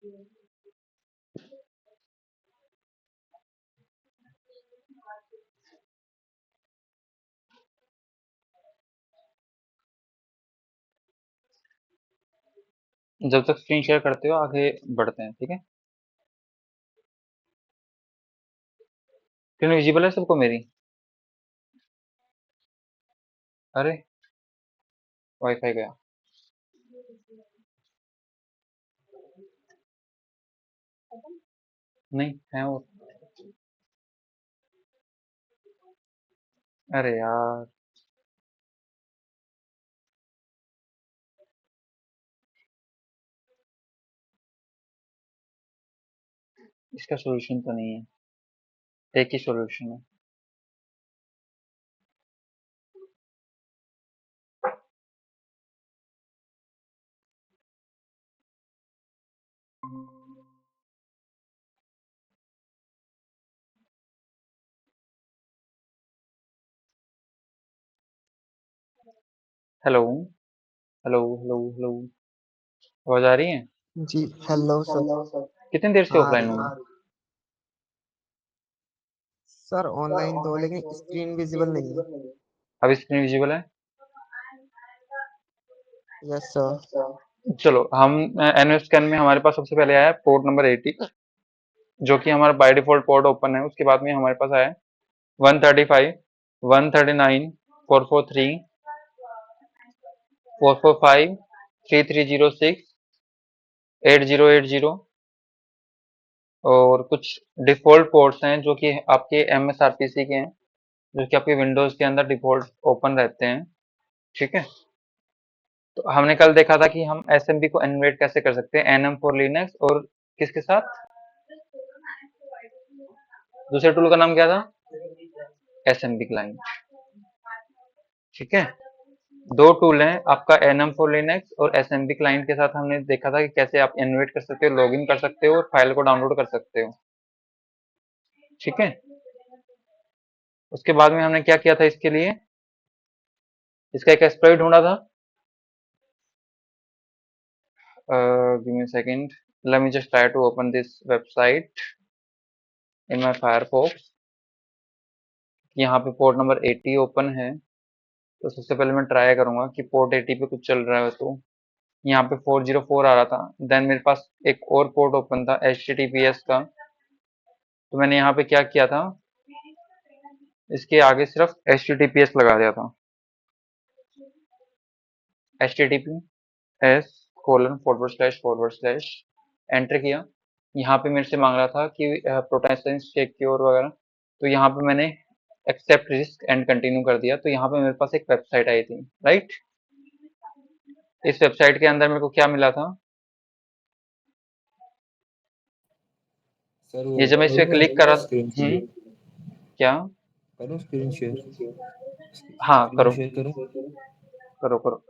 जब तक screen share करते हो आगे बढ़ते हैं, ठीक है। स्क्रीन विजिबल है सबको मेरी? अरे वाईफाई गया। नहीं है वो। अरे यार, इसका सॉल्यूशन तो नहीं है, एक ही सॉल्यूशन है। हेलो हेलो हेलो हेलो, आवाज आ रही है? जी हेलो सर। कितनी देर से हाँ आ ऑफलाइन रही हूँ? है सर, ऑनलाइन तो लेकिन स्क्रीन विजिबल नहीं है। अभी स्क्रीन विजिबल है? Yes sir. चलो हम एनओ स्कैन में हमारे पास सबसे पहले आया पोर्ट नंबर 80, जो कि हमारा बाय डिफॉल्ट पोर्ट ओपन है। उसके बाद में हमारे पास आया 135, 139, 443, 445, 3306, 8080, और कुछ डिफॉल्ट पोर्ट्स हैं जो कि आपके एमएसआरपीसी के हैं, जो कि आपके विंडोज के अंदर डिफॉल्ट ओपन रहते हैं, ठीक है। तो हमने कल देखा था कि हम एसएमबी को एनवेट कैसे कर सकते हैं, एनएम फॉर लिनक्स, और किसके साथ, दूसरे टूल का नाम क्या था, एसएमबी क्लाइंट, ठीक है। दो टूल हैं आपका, एनएम फॉर लिनक्स और एसएमबी क्लाइंट के साथ हमने देखा था कि कैसे आप इनवाइट कर सकते हो, लॉगिन कर सकते हो और फाइल को डाउनलोड कर सकते हो, ठीक है। उसके बाद में हमने क्या किया था इसके लिए, इसका एक एक्सप्लॉइट ढूंढा था। Give me a second, let me just try to open this website in my Firefox. यहाँ पे पोर्ट नंबर 80 ओपन है, तो सबसे पहले मैं ट्राई करूंगा कि पोर्ट 80 पे कुछ चल रहा है। तो यहाँ पे 404 आ रहा था, देन मेरे पास एक और पोर्ट ओपन था HTTPS का, तो मैंने यहाँ पे क्या किया था, इसके आगे सिर्फ HTTPS लगा दिया था, HTTPS :// एंटर किया। यहाँ पे मेरे से मांग रहा था कि प्रोटेक्शन सिक्योर वगैरह, तो यहाँ पे मैंने एक्सेप्ट रिस्क एंड कंटिन्यू कर दिया। तो यहाँ पे मेरे पास एक वेबसाइट आई थी, राइट। इस वेबसाइट के अंदर मेरे को क्या मिला था, सर वो ये जब मैं इस पे करूँ क्लिक करा। Screen share? क्या? करूँ स्क्रीन शेयर? हाँ स्क्रीन करो शेयर करूँ? करो करो।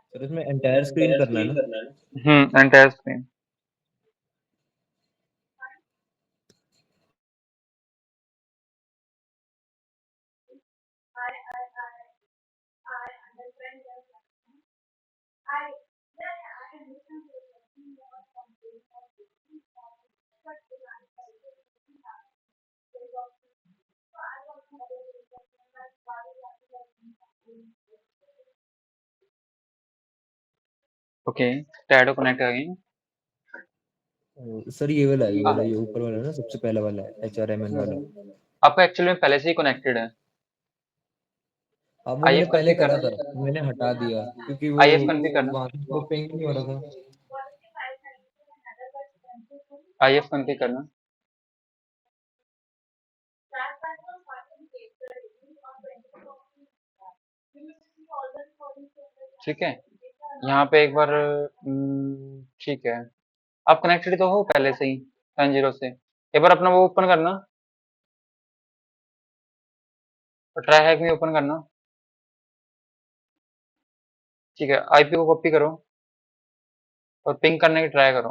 सर इसमें एंटायर स्क्रीन करना है ना? Entire screen. Okay, try to connect again. Sir ये वाला ये ऊपर वाला ना, सबसे पहला वाला HRMN वाला। आपका एक्चुअली में पहले से ही कनेक्टेड है। अब वो मैंने IF पहले कॉन्फ़िग करा करना, था, मैंने हटा दिया क्योंकि वो IF कॉन्फ़िग करना, वहां से वो पिंग नहीं हो रहा था। IF कॉन्फ़िग करना। ठीक है, यहाँ पे एक बार ठीक है, आप कनेक्टेड तो हो पहले से ही 10 से। एक बार अपना वो ओपन करना, ट्राई हैक में ओपन करना। ठीक है, आईपी को कॉपी करो और पिंग करने की ट्राई करो।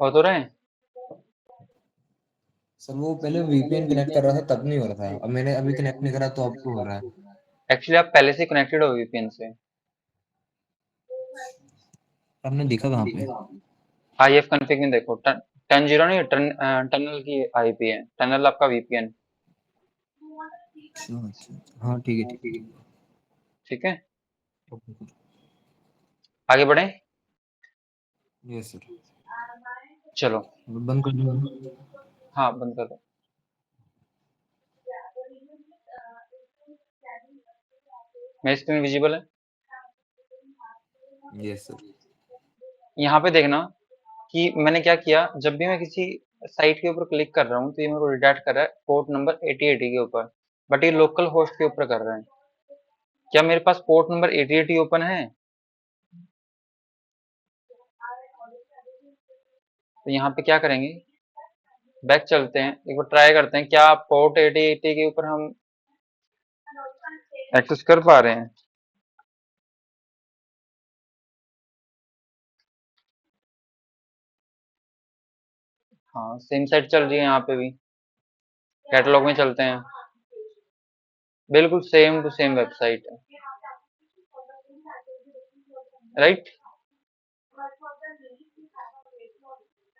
हो तो रहे हैं। सर वो पहले वीपीएन कनेक्ट कर रहा था तब नहीं हो रहा था, अब मैंने अभी कनेक्ट नहीं करा तो अब तो हो रहा है। एक्चुअली आप पहले से कनेक्टेड हो वीपीएन से। आपने दिखा कहाँ पे? आईएफ कॉन्फ़िग में देखो, 10 नहीं, टनल की आईपी है, टनल आपका वीपीएन। अच्छा अच्छा, हाँ ठीक है ठीक है। ठीक है, ओके सर। आगे बढ़े। Yes sir. चलो, बंद कर दूँ? हाँ बंद कर दो। मेरी स्क्रीन विजिबल है। Yes sir. यहाँ पे देखना कि मैंने क्या किया, जब भी मैं किसी साइट के ऊपर क्लिक कर रहा हूँ तो ये मेरे को रिडायरेक्ट कर रहा है पोर्ट नंबर 8080 के ऊपर, बट ये लोकल होस्ट के ऊपर कर रहा है। क्या मेरे पास पोर्ट नंबर 8080 ओपन है? तो यहाँ पे क्या करेंगे, बैक चलते हैं, एक बार ट्राई करते हैं क्या पोर्ट 8080 के ऊपर हम एक्सेस कर पा रहे हैं। हाँ, सेम साइट चल रही है यहाँ पे भी। कैटलॉग में चलते हैं, बिल्कुल सेम टू सेम वेबसाइट है, राइट।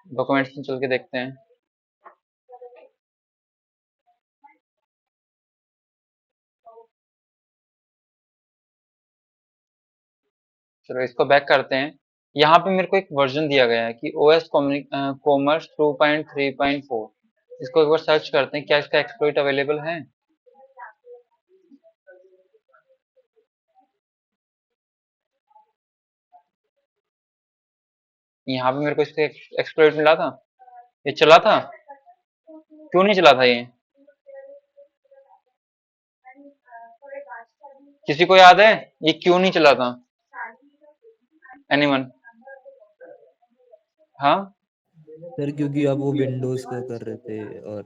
डॉक्यूमेंट्स में चल के देखते हैं। चलो इसको बैक करते हैं। यहाँ पे मेरे को एक वर्जन दिया गया है कि OS कॉमर्स 2.3.4। इसको एक बार सर्च करते हैं, क्या इसका एक्सप्लॉइट अवेलेबल है। यहाँ पे मेरे को इसका एक्सप्लॉइट मिला था, ये चला था, क्यों नहीं चला था ये, किसी को याद है ये क्यों नहीं चला था? एनीवन? हाँ, सर क्योंकि आप वो विंडोज का कर रहे थे और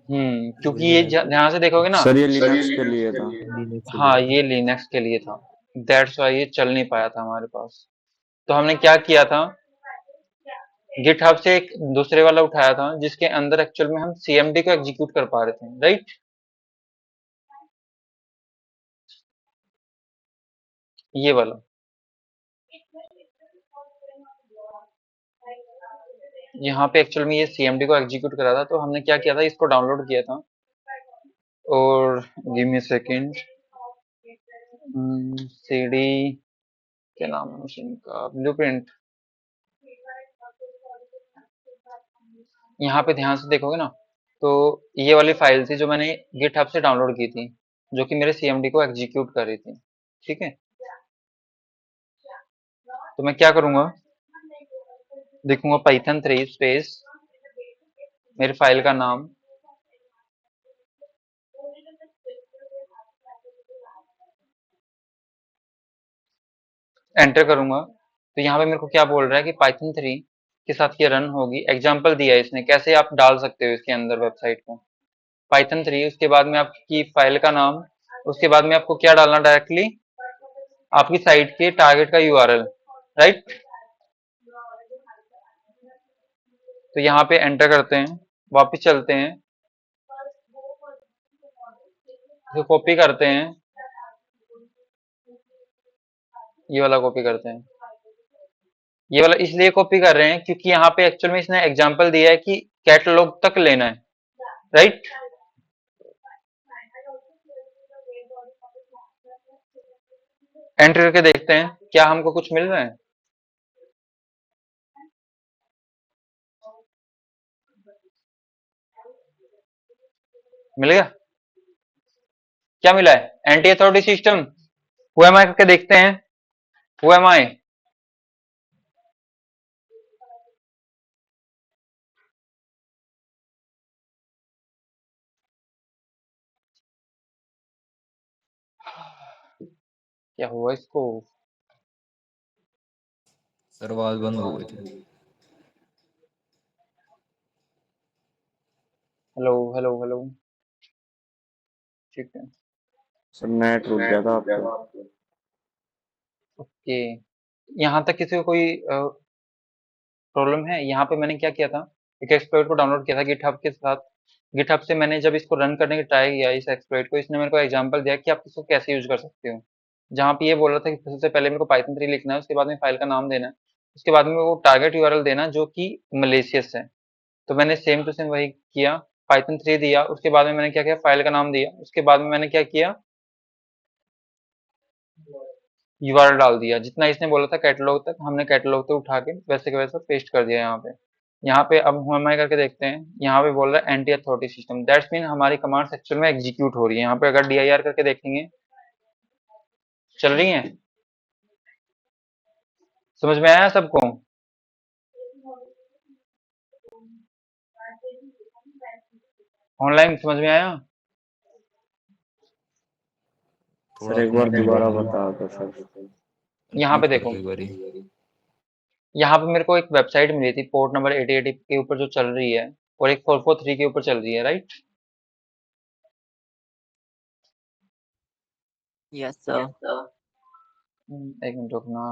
क्योंकि वही ये है ध्यान से देखोगे ना। सर ये लिनक्स के लिए था। लिनक्स के लिए हाँ, था। ये लिनक्स के लिए था, दैट्स वाई ये चल नहीं पाया था हमारे पास। तो हमने क्या किया था, गिटहब से एक दूसरे वाला उठाया था जिसके अंदर एक्चुअल में हम सीएमडी को एग्जीक्यूट कर पा रहे थे, राइट। ये वाला, यहाँ पे एक्चुअल में ये सीएमडी को एग्जीक्यूट करा था, तो हमने क्या किया था, इसको डाउनलोड किया था। और गिव मी सेकेंड, सीडी, क्या नाम है मशीन का, ब्लूप्रिंट। यहाँ पे ध्यान से देखोगे ना, तो ये वाली फाइल थी जो मैंने गिटहब से डाउनलोड की थी, जो कि मेरे सीएमडी को एग्जीक्यूट कर रही थी। ठीक है, तो मैं क्या करूंगा, देखूंगा python 3 स्पेस मेरी फाइल का नाम, एंटर करूंगा। तो यहाँ पे मेरे को क्या बोल रहा है कि python 3 के साथ ये रन होगी। एग्जाम्पल दिया है इसने कैसे आप डाल सकते हो इसके अंदर वेबसाइट को, python 3, उसके बाद में आपकी फाइल का नाम, उसके बाद में आपको क्या डालना, डायरेक्टली आपकी साइट के टारगेट का यूआरएल, राइट। तो यहाँ पे एंटर करते हैं, वापस चलते हैं, इसे कॉपी करते हैं, ये वाला कॉपी करते हैं। ये वाला इसलिए कॉपी कर रहे हैं क्योंकि यहाँ पे एक्चुअल में इसने एग्जांपल दिया है कि कैटलॉग तक लेना है, राइट। एंटर करके देखते हैं क्या हमको कुछ मिल रहा है। मिल गया, क्या मिला है, anti authority system, who am I करके देखते हैं, हु एम आई। क्या हुआ इसको? सर आवाज बंद हो गई थी। Hello hello hello. ठीक है। सर नेट रुक गया था आपका। ओके। यहाँ तक किसी को कोई प्रॉब्लम है? यहाँ पे मैंने क्या किया था, एक एक्सप्लॉइट को डाउनलोड किया था गिटहब के साथ। गिटहब से मैंने जब इसको रन करने की ट्राई किया इस एक्सप्लॉइट को, इसने मेरे को एग्जांपल दिया कि आप इसको कैसे यूज कर सकते हो। जहाँ पे ये बोल रहा था कि सबसे पहले मेरे को पाइथन 3 लिखना है, उसके बाद में फाइल का नाम देना है, उसके बाद में वो टारगेट यूआरएल देना जो कि मलेशियस है। तो मैंने सेम टू सेम वही किया, पाइथन 3 दिया, उसके बाद में मैंने क्या किया, फाइल का नाम दिया, उसके बाद में मैंने क्या किया, यूआरएल डाल दिया। जितना इसने बोला था कैटलॉग तक, हमने कैटलॉग तक उठा के वैसे के वैसा पेस्ट कर दिया यहाँ पे। यहाँ पे अब हम करके देखते हैं, यहाँ पे बोल रहा है anti authority system, that's mean हमारी कमांड्स एक्चुअल में एग्जीक्यूट हो रही है। यहाँ पे अगर dir करके देखेंगे, चल रही है। समझ में आया सबको? ऑनलाइन समझ में आया? थोड़ा सर एक बार नेट दोबारा प्रॉब्लम है। बता दो सर। यहाँ पे रिपीट कर देखो, दो एक बारी। यहाँ पे मेरे को एक वेबसाइट मिली थी पोर्ट नंबर 8080 के ऊपर जो चल रही है, और एक 443 के ऊपर चल रही है, राइट? Yes sir. एक मिनट रुकना।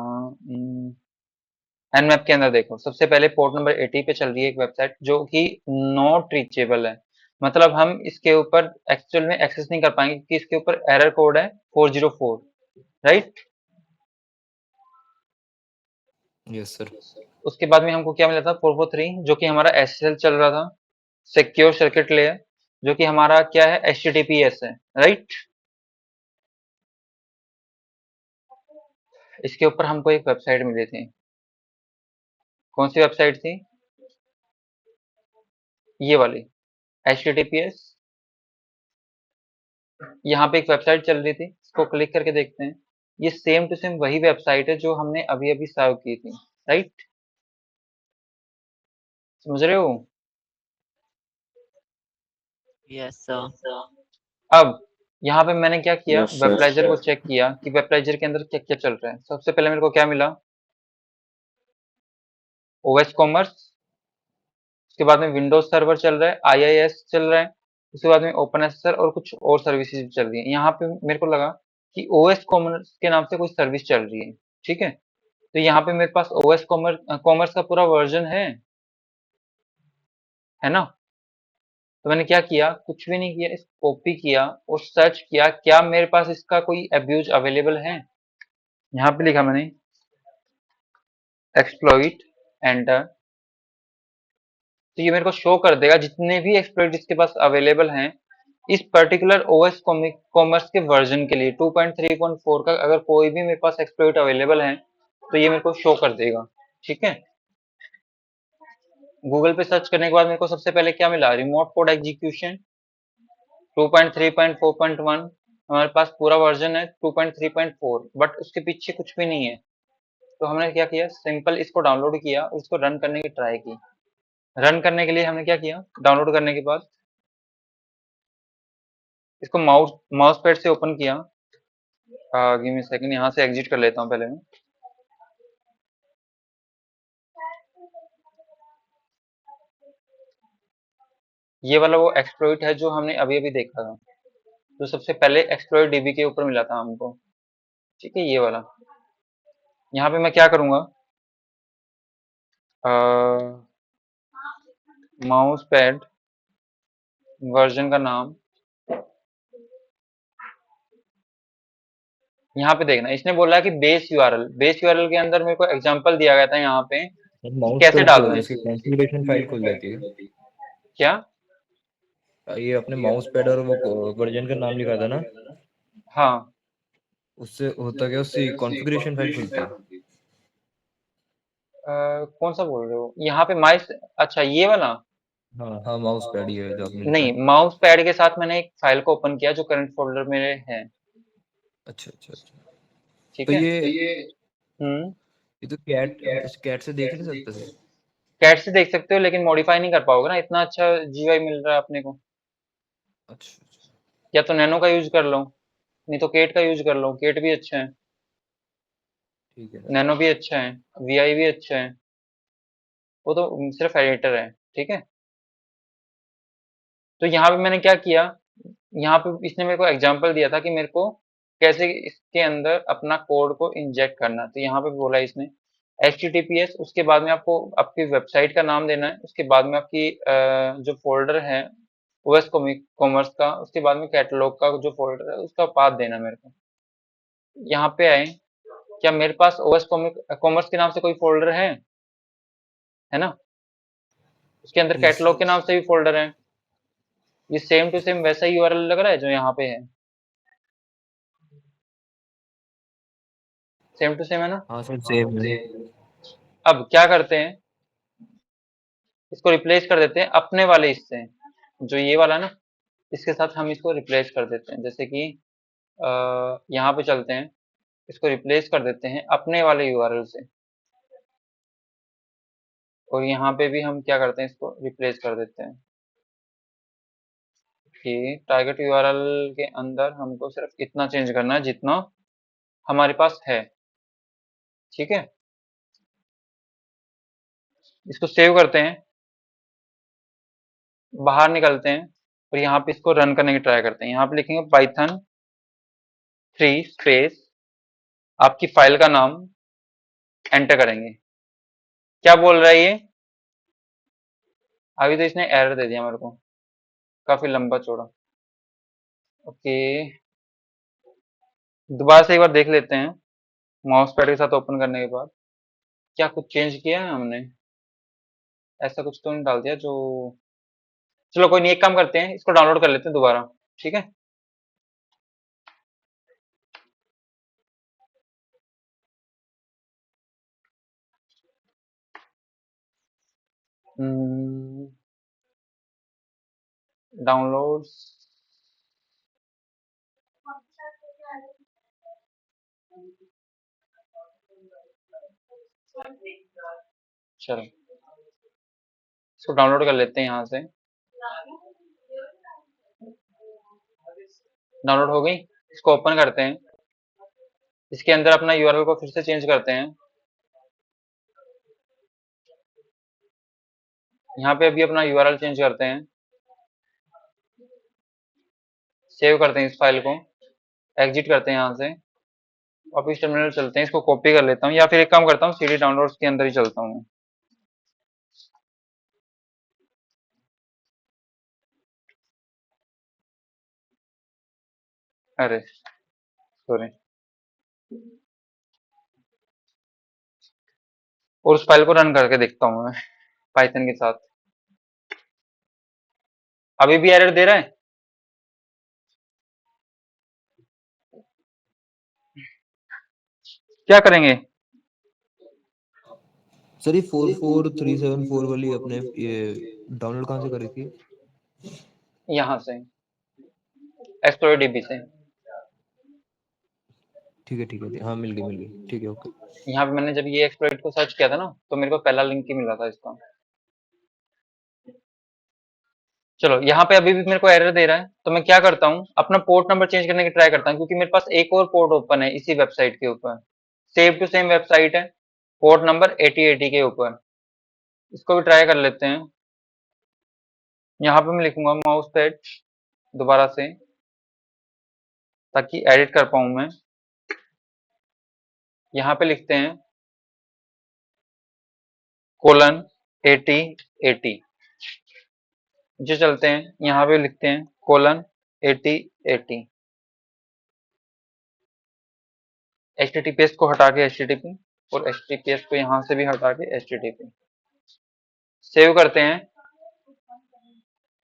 एनमैप के अंदर देखो, सबसे पहले पोर्ट नंबर 80 पे चल रही है एक वेबसाइट जो कि नॉट रीचेबल है। मतलब हम इसके ऊपर एक्चुअल में एक्सेस नहीं कर पाएंगे क्योंकि इसके ऊपर एरर कोड है 404, राइट? Yes sir. उसके बाद में हमको क्या मिला था, 443, जो कि हमारा एसएसएल चल रहा था, सिक्योर सर्किट लेयर, जो कि हमारा क्या है, एचटीटीपीएस है, राइट? इसके ऊपर हमको एक वेबसाइट मिली थी। कौन सी वेबसाइट थी? ये वाली, एचटीटीपीएस। यहाँ पे एक वेबसाइट चल रही थी, इसको क्लिक करके देखते हैं। ये सेम टू सेम वही वेबसाइट है जो हमने अभी अभी सर्व की थी, राइट? समझ रहे हो? Yes sir. अब यहाँ पे मैंने क्या किया, यस सर। वेबलाइजर को चेक किया कि वेबलाइजर के अंदर क्या क्या चल रहा है। सबसे पहले मेरे को क्या मिला, ओएस कॉमर्स। उसके बाद में विंडोज सर्वर चल रहा है, आईआईएस चल रहा है। उसके बाद में ओपन एसएसएल और कुछ और सर्विसेज भी चल रही है। यहाँ पे मेरे को लगा कि ओएस कॉमर्स के नाम से कोई सर्विस चल रही है, ठीक है? तो यहाँ पे मेरे पास ओएस कॉमर्स कॉमर्स का पूरा वर्जन है ना? तो मैंने क्या किया, कुछ भी नहीं किया, इसको कॉपी किया और सर्च किया क्या मेरे पास इसका कोई अब्यूज अवेलेबल है। यहाँ पे लिखा मैंने एक्सप्लॉइट, एंटर। तो ये मेरे को शो कर देगा जितने भी एक्सप्लॉइट इसके पास अवेलेबल हैं इस पर्टिकुलर ओएस कॉमर्स के वर्जन के लिए 2.3.4 का। अगर कोई भी मेरे पास एक्सप्लॉइट अवेलेबल है तो ये मेरे को शो कर देगा, ठीक है? गूगल पे सर्च करने के बाद मेरे को सबसे पहले क्या मिला, रिमोट कोड एग्जीक्यूशन 2.3.4.1। हमारे पास पूरा वर्जन है 2.3.4, बट उसके पीछे कुछ भी नहीं है। तो हमने क्या किया, सिंपल इसको डाउनलोड किया और इसको रन करने की ट्राई की। रन करने के लिए हमने क्या किया, डाउनलोड करने के बाद इसको माउस माउस पैड से ओपन किया। गिव मी सेकंड, यहाँ से एग्जिट कर लेता हूँ पहले मैं। ये वाला वो एक्सप्लॉइट है जो हमने अभी अभी देखा था, जो सबसे पहले एक्सप्लॉइट डीबी के ऊपर मिला था हमको, ठीक है? ये वाला। यहाँ पे मैं क्या करूंगा, माउस पैड वर्जन का नाम, यहाँ पे देखना, इसने बोला है कि बेस यूआरएल के अंदर मेरे को एग्जांपल दिया गया था यहाँ पे कि माउस कैसे पैड से डालना है। इसकी कॉन्फ़िगरेशन फाइल खुल जाती है। क्या? ये अपने माउस पैड और वो वर्जन का नाम लिखा था ना, हाँ। उससे होता क्या, उससे कॉन्फ़िगरेशन फाइल खुलती है। कौन सा बोल रहे हो यहाँ पे माइस? अच्छा ये वाला। हाँ हाँ, माउस पैड ये है जो आपने लिखा नहीं, है। माउस पैड के साथ मैंने एक फाइल को ओपन किया जो करंट फोल्डर में है, अच्छा अच्छा अच्छा। ठीक तो है? ये हम्म। ये तो कैट, इस कैट से देख नहीं सकते थे। कैट से देख सकते हो लेकिन मॉडिफाई नहीं कर पाओगे ना, इतना अच्छा जीयूआई मिल रहा है अपने को। अच्छा अच्छा। या तो नैनो का यूज कर लो, नहीं तो केट का यूज कर लो, केट भी अच्छा है। ठीक है। नैनो भी अच्छा है, वीआई भी अच्छा है, वो तो सिर्फ एडिटर है, ठीक है। तो यहाँ पे मैंने क्या किया, यहाँ पे इसने मेरे को एग्जांपल दिया था कि मेरे को कैसे इसके अंदर अपना कोड को इंजेक्ट करना है। तो यहाँ पे बोला इसने HTTPS, उसके बाद में आपको आपकी वेबसाइट का नाम देना है, उसके बाद में आपकी जो फोल्डर है ओएस कॉमर्स का, उसके बाद में कैटलॉग का जो फोल्डर है उसका पाथ देना है मेरे को। यहाँ पे आए, क्या मेरे पास ओएस कॉमर्स के नाम से कोई फोल्डर है ना, उसके अंदर यस। कैटलॉग के नाम से भी फोल्डर है। ये सेम टू सेम वैसा ही यूआरएल लग रहा है जो यहाँ पे है, सेम टू सेम है ना। हाँ सर सेम है। अब क्या करते हैं, इसको रिप्लेस कर देते हैं अपने वाले इससे, जो ये वाला ना, इसके साथ हम इसको रिप्लेस कर देते हैं। जैसे कि यहाँ पे चलते हैं, इसको रिप्लेस कर देते हैं अपने वाले यूआरएल से, और यहाँ पे भी हम क्या करते हैं, इसको रिप्लेस कर देते हैं कि टारगेट यूआरएल के अंदर हमको सिर्फ इतना चेंज करना है जितना हमारे पास है, ठीक है। इसको सेव करते हैं, बाहर निकलते हैं, और यहाँ पे इसको रन करने की ट्राई करते हैं। यहाँ पे लिखेंगे पाइथन 3 स्पेस आपकी फाइल का नाम, एंटर करेंगे। क्या बोल रहा है ये, अभी तो इसने एरर दे दिया मेरे को, काफी लंबा चौड़ा। ओके, दोबारा से एक बार देख लेते हैं माउस पैड के साथ ओपन करने के बाद, क्या कुछ चेंज किया है हमने, ऐसा कुछ तो नहीं डाल दिया जो, चलो कोई नहीं, एक काम करते हैं, इसको डाउनलोड कर लेते हैं दोबारा, ठीक है। डाउनलोड्स, चलो इसको डाउनलोड कर लेते हैं यहाँ से, डाउनलोड हो गई। इसको ओपन करते हैं, इसके अंदर अपना यूआरएल को फिर से चेंज करते हैं। यहाँ पे अभी अपना यूआरएल चेंज करते हैं, सेव करते हैं इस फाइल को, एग्जिट करते हैं यहाँ से, वापिस टर्मिनल चलते हैं, इसको कॉपी कर लेता हूँ, या फिर एक काम करता हूँ सीडी डाउनलोड्स के अंदर ही चलता हूँ। अरे सॉरी, और उस फाइल को रन करके देखता हूँ मैं पाइथन के साथ। अभी भी एरर दे रहा है, क्या करेंगे। सर ये 44374 वाली अपने ये डाउनलोड कहाँ से करी थी? यहाँ से एक्सप्लोर डीबी से। ठीक है, हाँ मिल गई, ठीक है ओके। यहाँ पे मैंने जब ये एक्सप्लोइट को सर्च किया था ना, तो मेरे को पहला लिंक ही मिला था इसका। चलो यहाँ पे अभी भी मेरे को एरर दे रहा है, तो मैं क्या करता हूँ, अपना पोर्ट नंबर चेंज करने की ट्राई करता हूँ, क्योंकि मेरे पास एक और पोर्ट ओपन है इसी वेबसाइट के ऊपर, सेम टू सेम वेबसाइट है, पोर्ट नंबर 8080 के ऊपर, इसको भी ट्राई कर लेते हैं। यहाँ पे मैं लिखूंगा माउस पैड दोबारा से, ताकि एडिट कर पाऊं मैं। यहाँ पे लिखते हैं कोलन 8080, जो चलते हैं यहाँ पे लिखते हैं कोलन 8080, HTTPS को हटा के HTTP, और HTTPS को यहाँ से भी हटा के HTTP, सेव करते हैं,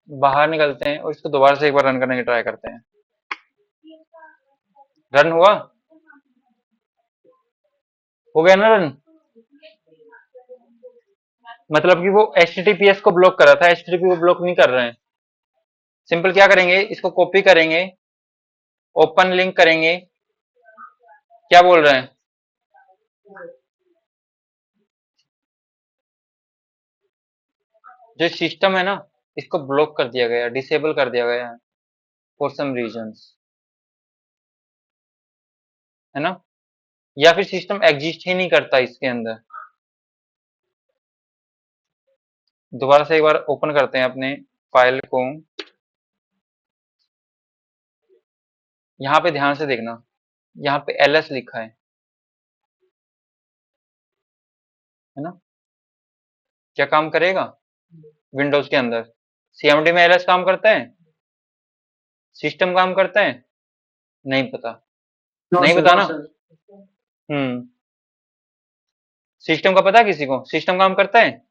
बाहर निकलते हैं, और इसको दोबारा से एक बार रन करने की ट्राई करते हैं। रन हुआ, हो गया ना रन, मतलब कि वो HTTPS को ब्लॉक कर रहा था, HTTP को ब्लॉक नहीं कर रहे हैं। सिंपल क्या करेंगे, इसको कॉपी करेंगे, ओपन लिंक करेंगे, क्या बोल रहे हैं, जो सिस्टम है ना, इसको ब्लॉक कर दिया गया, डिसेबल कर दिया गया है फॉर सम रीजंस, है ना। या फिर सिस्टम एग्जिस्ट ही नहीं करता इसके अंदर। दोबारा से एक बार ओपन करते हैं अपने फाइल को। यहाँ पे ध्यान से देखना, यहाँ पे ls लिखा है ना? क्या काम करेगा विंडोज के अंदर? सीएमडी में ls काम करता है? सिस्टम काम करता है? नहीं पता, नहीं पता ना। सिस्टम का पता है किसी को? सिस्टम काम करता है?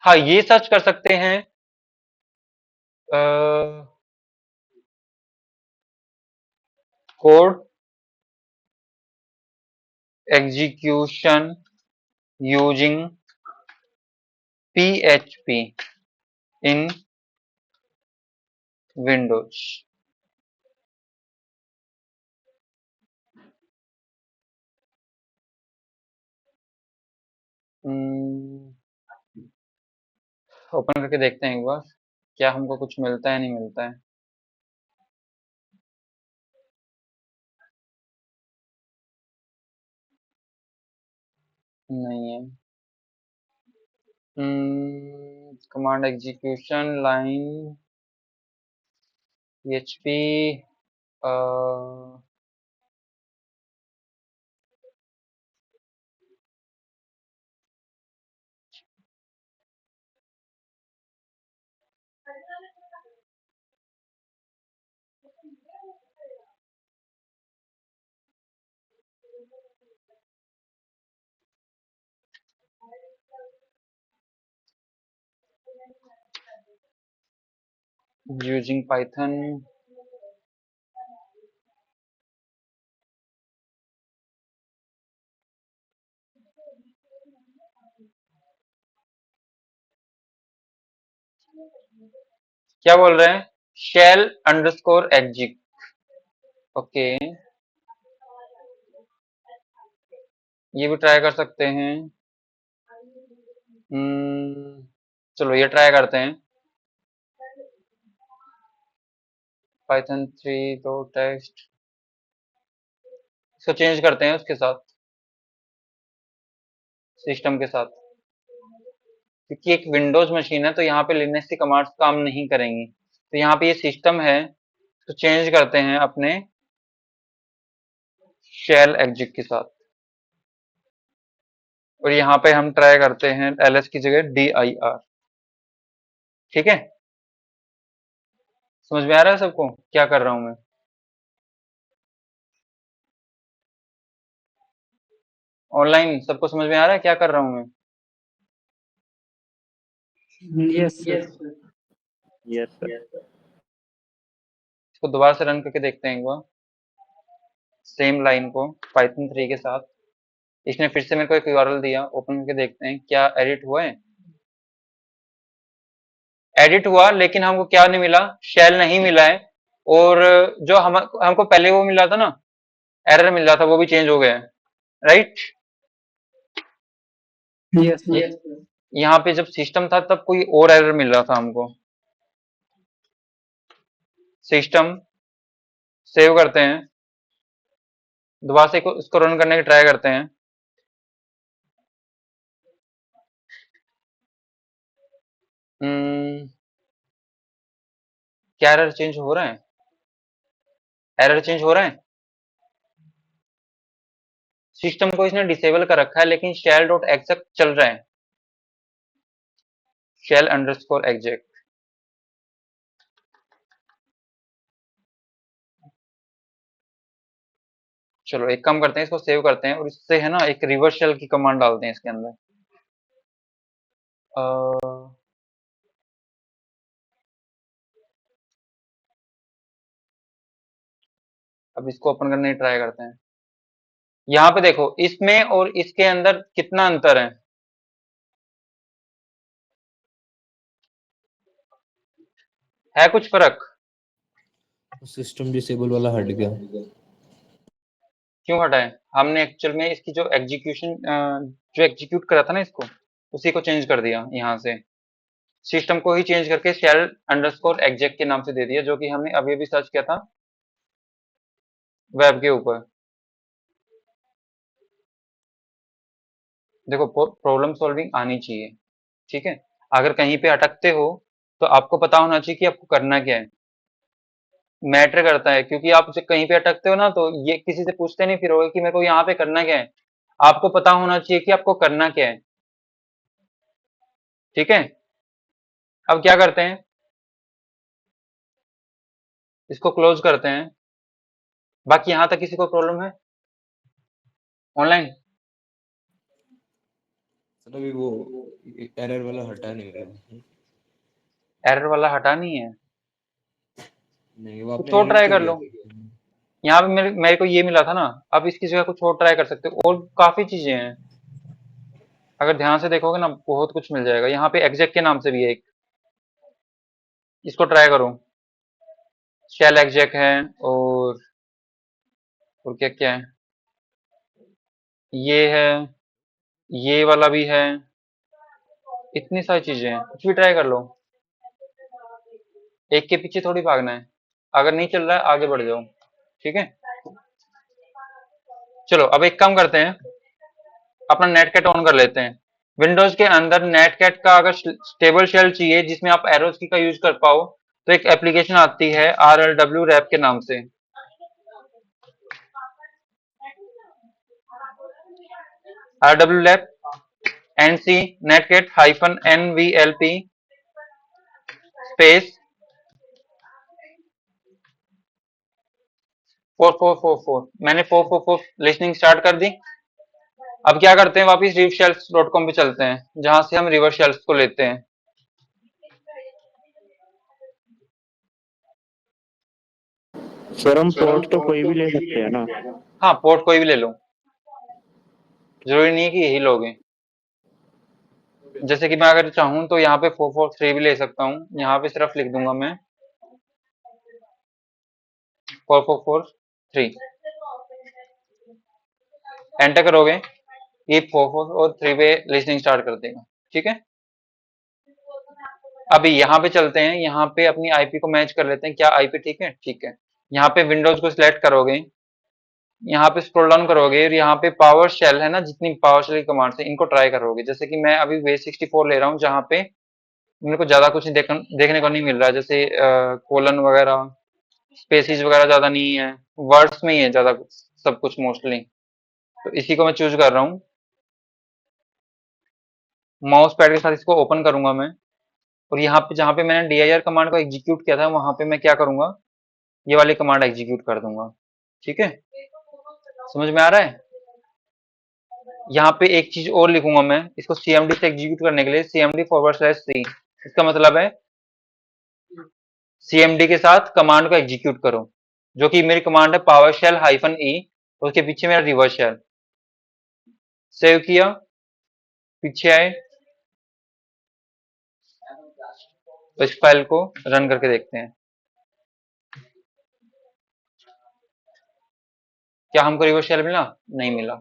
हाँ, ये सर्च कर सकते हैं कोड एग्जीक्यूशन यूजिंग PHP इन विंडोज। ओपन करके देखते हैं एक बार, क्या हमको कुछ मिलता है नहीं मिलता है। नहीं है। Command execution line PHP using Python। क्या बोल रहे हैं? Shell underscore एग्जिक। ओके, ये भी ट्राई कर सकते हैं। चलो ये ट्राई करते हैं। पाइथन 3 तो टेक्स्ट, इसको चेंज करते हैं उसके साथ, सिस्टम के साथ, क्योंकि एक विंडोज मशीन है तो यहाँ पे लिनक्स की कमांड्स काम नहीं करेंगी। तो यहाँ पे ये सिस्टम है तो चेंज करते हैं अपने शेल एग्जिक के साथ, और यहाँ पे हम ट्राई करते हैं ls की जगह dir। ठीक है, समझ में आ रहा है सबको क्या कर रहा हूं मैं? ऑनलाइन सबको समझ में आ रहा है क्या कर रहा हूं मैं? Yes sir. Yes sir. इसको दोबारा से रन करके देखते हैं एक बार, सेम लाइन को पाइथन 3 के साथ। इसने फिर से मेरे को एक यूआरएल दिया, ओपन करके देखते हैं क्या एडिट हुआ है। एडिट हुआ, लेकिन हमको क्या नहीं मिला? शेल नहीं मिला है। और जो हमको पहले वो मिला था ना, एरर मिल रहा था, वो भी चेंज हो गया है। राइट? Yes sir. यहाँ पे जब सिस्टम था तब कोई और एरर मिल रहा था हमको। सिस्टम सेव करते हैं, दोबारा से इसको रन करने की ट्राई करते हैं। क्या एरर चेंज हो रहा है? एरर चेंज हो रहा है। सिस्टम को इसने डिसेबल कर रखा है, लेकिन शेल डॉट एग्जेक चल रहा है, शेल अंडरस्कोर एग्जेक। चलो एक काम करते हैं, इसको सेव करते हैं और इससे है ना एक रिवर्स शेल की कमांड डालते हैं इसके अंदर। अब इसको ओपन करने की ट्राई करते हैं। यहाँ पे देखो, इसमें और इसके अंदर कितना अंतर है कुछ फर्क? सिस्टम डिसेबल वाला हट गया। क्यों हटा है? हमने एक्चुअल में इसकी जो एग्जीक्यूशन जो एग्जीक्यूट करा था ना इसको, उसी को चेंज कर दिया। यहाँ से सिस्टम को ही चेंज करके शेल अंडरस्कोर एग्जेक के नाम से दे दिया, जो कि हमने अभी अभी सर्च किया था वेब के ऊपर। देखो प्रॉब्लम सॉल्विंग आनी चाहिए, ठीक है। अगर कहीं पे अटकते हो तो आपको पता होना चाहिए कि आपको करना क्या है, मैटर करता है। क्योंकि आप जब कहीं पे अटकते हो ना तो ये किसी से पूछते नहीं फिरोगे कि मेरे को यहाँ पे करना क्या है, आपको पता होना चाहिए कि आपको करना क्या है, ठीक है। अब क्या करते हैं, इसको क्लोज करते हैं। बाकी यहाँ तक किसी को प्रॉब्लम है ऑनलाइन? सर अभी वो एरर वाला हटा नहीं रहा है। एरर वाला हटा नहीं है, नहीं वो कुछ आपने और एडिट ट्राई तो कर किया लो। था। यहाँ पे मेरे को ये मिला था ना, अब इसकी जगह कुछ और ट्राई कर सकते हो, और काफी चीजें हैं। अगर ध्यान से देखोगे ना बहुत कुछ मिल जाएगा। यहाँ पे एग्जैक्ट के नाम से भी है एक, इसको ट्राई करो। शेल एग्जैक है, और क्या क्या है, ये है, ये वाला भी है, इतनी सारी चीजें हैं, कुछ भी ट्राई कर लो। एक के पीछे थोड़ी भागना है, अगर नहीं चल रहा है आगे बढ़ जाओ, ठीक है। चलो अब एक काम करते हैं, अपना नेटकैट ऑन कर लेते हैं। विंडोज के अंदर नेटकैट का अगर स्टेबल शेल चाहिए जिसमें आप एरोस की का यूज कर पाओ, तो एक एप्लीकेशन आती है RLW रैप के नाम से। RW wrap NC netcat -NVLP space 4444। मैंने 444 लिसनिंग स्टार्ट कर दी। अब क्या करते हैं, वापिस reefshells.com पे चलते हैं जहां से हम रिवर शेल्स को लेते हैं। सर हम पोर्ट तो कोई भी ले सकते हैं ना? हाँ पोर्ट कोई भी ले लो, जरूरी नहीं है कि यही लोगे। जैसे कि मैं अगर चाहूँ तो यहाँ पे 443 भी ले सकता हूँ, यहाँ पे सिर्फ लिख दूंगा मैं 4443, एंटर करोगे ये 44 और 3 पे लिसनिंग स्टार्ट कर देगा, ठीक है। अभी यहाँ पे चलते हैं, यहाँ पे अपनी आईपी को मैच कर लेते हैं, क्या आईपी ठीक है, ठीक है। यहाँ पे विंडोज को सिलेक्ट करोगे, यहाँ पे स्क्रॉल डाउन करोगे और यहाँ पे पावर शेल है ना, जितनी पावर शेल की कमांड है इनको ट्राई करोगे। जैसे कि मैं अभी बेस 64 ले रहा हूँ, जहाँ पे मेरे को ज्यादा कुछ देखने को नहीं मिल रहा है, जैसे कोलन वगैरह, स्पेसिस वगैरह ज्यादा नहीं है, वर्ड्स में ही है ज्यादा सब कुछ मोस्टली। तो इसी को मैं चूज कर रहा हूँ। माउस पैड के साथ इसको ओपन करूंगा मैं, और यहाँ पे जहाँ पे मैंने dir कमांड को एग्जीक्यूट किया था वहां पे मैं क्या करूंगा, ये वाली कमांड एग्जीक्यूट कर दूंगा, ठीक है। समझ में आ रहा है? यहाँ पे एक चीज और लिखूंगा मैं, इसको cmd से एग्जीक्यूट करने के लिए cmd/c। इसका मतलब है cmd के साथ कमांड को एग्जीक्यूट करो, जो कि मेरी कमांड है PowerShell -e, उसके पीछे मेरा रिवर्स शेल। सेव किया, पीछे आए, तो इस फाइल को रन करके देखते हैं क्या हमको रिवर्स शेल मिला, नहीं मिला।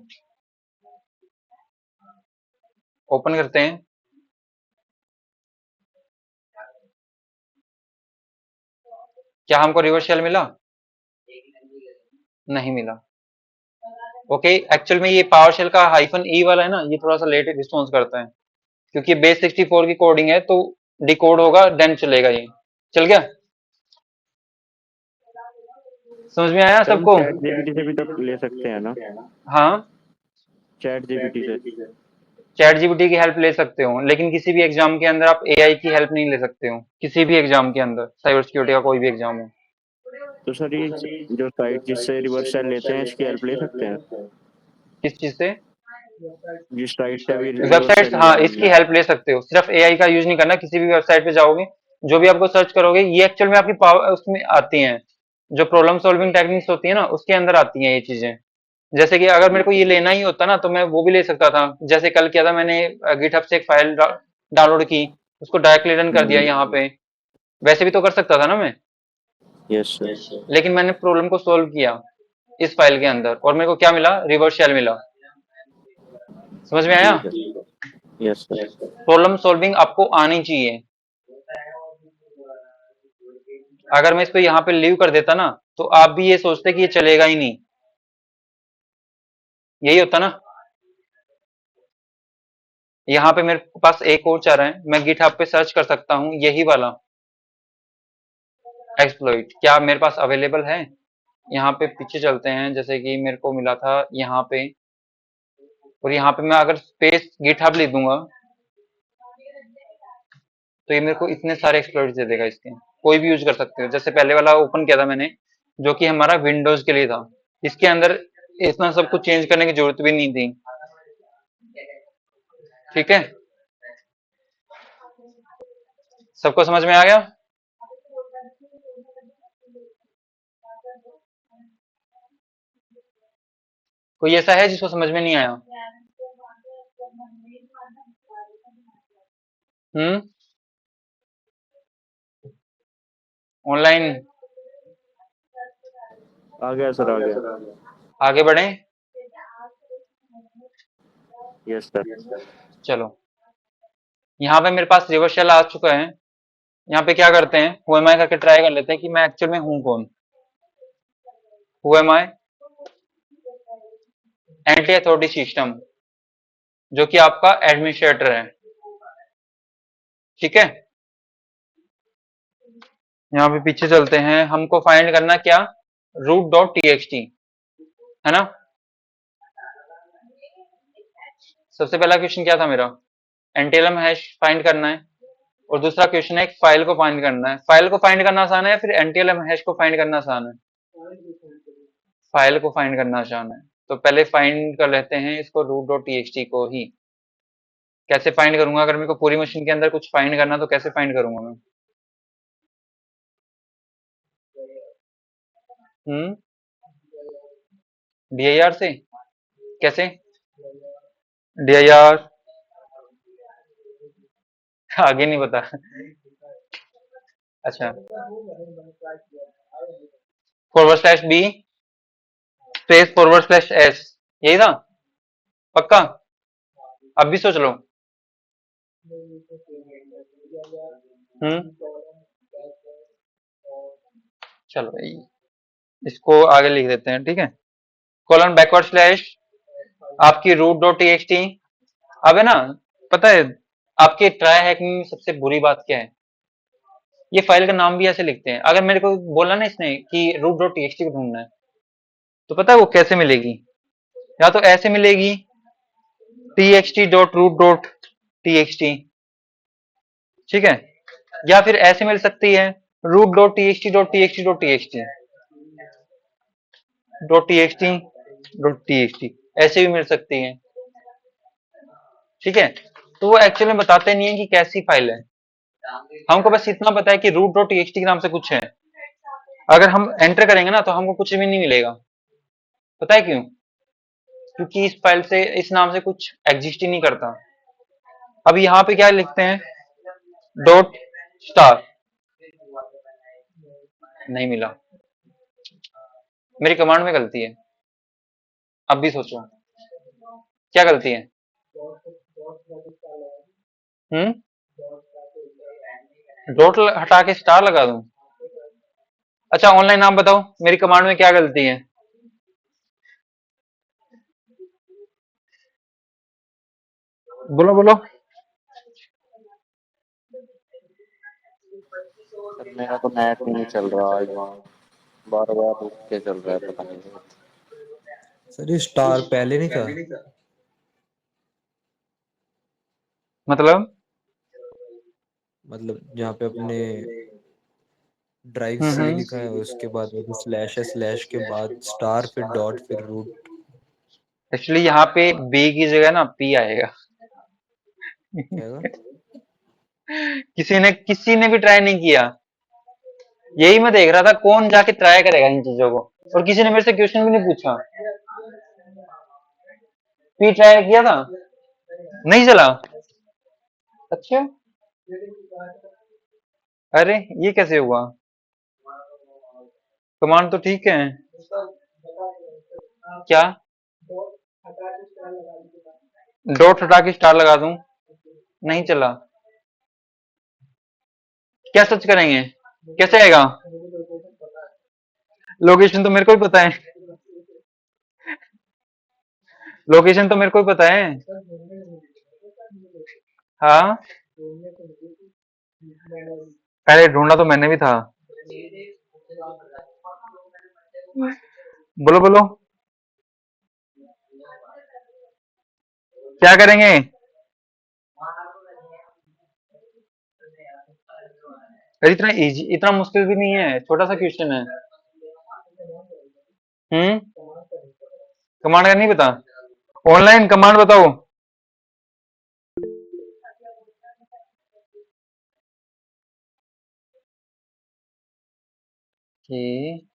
ओपन करते हैं, क्या हमको रिवर्स शेल मिला, नहीं मिला। ओके, एक्चुअल में ये PowerShell का -e वाला है ना, ये थोड़ा सा लेट रिस्पॉन्स करता है, क्योंकि बेस 64 की कोडिंग है, तो डिकोड होगा देन चलेगा। ये चल गया, समझ में आया सर हम सबको? चैट जीपीटी से भी तो ले सकते हैं ना? हाँ, चैट जीपीटी से। चैट जीपीटी की हेल्प ले सकते हो, लेकिन किसी भी एग्जाम के अंदर आप एआई की हेल्प नहीं ले सकते हो, किसी भी एग्जाम के अंदर, साइबर सिक्योरिटी का कोई भी एग्जाम हो। तो सर ये जो साइट जिससे रिवर्स शेल लेते हैं इसकी हेल्प ले सकते हैं? किस चीज से? जिस साइट से अभी रिवर्स वेबसाइट, शेल लिया हाँ इसकी हमने। हेल्प ले सकते हो, सिर्फ एआई का यूज नहीं करना। किसी भी वेबसाइट पे जाओगे, जो भी आपको सर्च करोगे, ये एक्चुअल में आपकी पावर उसमें आती हैं, जो प्रॉब्लम सॉल्विंग टेक्निक्स होती है ना उसके अंदर आती हैं ये चीजें। जैसे कि अगर मेरे को ये लेना ही होता ना तो मैं वो भी ले सकता था, जैसे कल किया था मैंने, गिटहब से एक फाइल डाउनलोड की, उसको डायरेक्टली रन कर दिया यहाँ पे, वैसे भी तो कर सकता था ना मैं, यस सर। लेकिन मैंने प्रॉब्लम को सोल्व किया इस फाइल के अंदर, और मेरे को क्या मिला, रिवर्स शेल मिला। समझ में आया? ठीक है। Yes sir. प्रॉब्लम सॉल्विंग आपको आनी चाहिए। अगर मैं इसको यहाँ पे लीव कर देता ना तो आप भी ये सोचते कि ये चलेगा ही नहीं, यही होता ना। यहाँ पे मेरे पास एक और चाह रहा है, मैं गिटहब पे सर्च कर सकता हूँ यही वाला एक्सप्लॉइट, क्या मेरे पास अवेलेबल है। यहाँ पे पीछे चलते हैं, जैसे कि मेरे को मिला था यहाँ पे, और यहाँ पे मैं अगर स्पेस गिटहब लिख दूंगा तो ये मेरे को इतने सारे एक्सप्लॉइट दे देगा। इसके कोई भी यूज कर सकते हो। जैसे पहले वाला ओपन किया था मैंने, जो कि हमारा विंडोज के लिए था, इसके अंदर इतना सब कुछ चेंज करने की जरूरत भी नहीं थी। ठीक है, सबको समझ में आ गया। कोई ऐसा है जिसको समझ में नहीं आया? ऑनलाइन आ गया सर, आ गया। आगे बढ़े। Yes sir. चलो, यहाँ पे मेरे पास रिवर्स शेल आ चुका है। यहाँ पे क्या करते हैं, हु एम आई करके ट्राई कर लेते हैं कि मैं एक्चुअल में हूं कौन। Who am I, anti authority system, जो कि आपका एडमिनिस्ट्रेटर है। ठीक है, यहाँ पे पीछे चलते हैं, हमको फाइंड करना क्या, रूट डॉट टीएक्सटी, है ना। सबसे पहला क्वेश्चन क्या था मेरा, एंटेलम हैश फाइंड करना है, और दूसरा क्वेश्चन है एक फाइल को फाइंड करना है। फाइल को फाइंड करना आसान है या फिर एंटेलम हैश को फाइंड करना आसान है? फाइल को फाइंड करना आसान है। तो पहले फाइंड कर लेते हैं इसको, रूट डॉट टीएक्सटी को ही। कैसे फाइंड करूंगा, अगर मेरे को पूरी मशीन के अंदर कुछ फाइंड करना तो कैसे फाइंड करूंगा मैं? DIR से? कैसे DIR? आगे नहीं बता। अच्छा, /B स्पेस /S, यही था पक्का? अब भी सोच लो। चलो इसको आगे लिख देते हैं, ठीक है। कोलन बैकवर्ड स्लैश आपकी रूट डॉट टीएक्सटी। अब है ना, पता है आपके ट्राई हैकिंग में सबसे बुरी बात क्या है, ये फाइल का नाम भी ऐसे लिखते हैं। अगर मेरे को बोला ना इसने कि रूट डॉट टीएक्सटी को ढूंढना है, तो पता है वो कैसे मिलेगी, या तो ऐसे मिलेगी txt.root.txt, ठीक है, या फिर ऐसे मिल सकती है root.txt.txt.txt.txt, ऐसे भी मिल सकती है। ठीक है, तो वो एक्चुअली में बताते नहीं है कि कैसी फाइल है, हमको बस इतना पता है कि root.txt के नाम से कुछ है। अगर हम एंटर करेंगे ना तो हमको कुछ भी नहीं मिलेगा। पता है क्यों? क्योंकि इस फाइल से, इस नाम से कुछ एग्जिस्ट ही नहीं करता। अब यहाँ पे क्या लिखते हैं, डॉट स्टार, नहीं मिला। मेरी कमांड में गलती है। अब भी सोचो क्या गलती है। डॉट हटा के स्टार लगा दूं? अच्छा, ऑनलाइन नाम बताओ, मेरी कमांड में क्या गलती है? बोलो बोलो। सर मेरा तो नेट नहीं चल रहा आज, वहाँ बार बार रुक के चल रहा है, पता नहीं। सर ये स्टार पहले नहीं था? मतलब जहाँ पे अपने ड्राइव सी लिखा है उसके बाद में स्लैश है, स्लैश के बाद स्टार, फिर डॉट, फिर रूट। एक्चुअली यहाँ पे बी की जगह ना पी आएगा। क्या किसी ने भी ट्राई नहीं किया। यही मैं देख रहा था कौन जाके ट्राई करेगा इन चीजों को, और किसी ने मेरे से क्वेश्चन भी नहीं पूछा। पी ट्राई किया था, नहीं चला। अच्छा, अरे ये कैसे हुआ? कमांड तो ठीक है। क्या डॉट हटा के स्टार लगा दूं? नहीं चला। क्या सर्च करेंगे, कैसे आएगा? लोकेशन तो मेरे को ही पता है, लोकेशन तो मेरे को ही पता है। हाँ, पहले ढूंढा तो मैंने भी था। बोलो बोलो, क्या करेंगे? अरे इतना इजी, इतना मुश्किल भी नहीं है, छोटा सा क्वेश्चन है। हम्म, कमांड का नहीं पता? ऑनलाइन कमांड बताओ। कि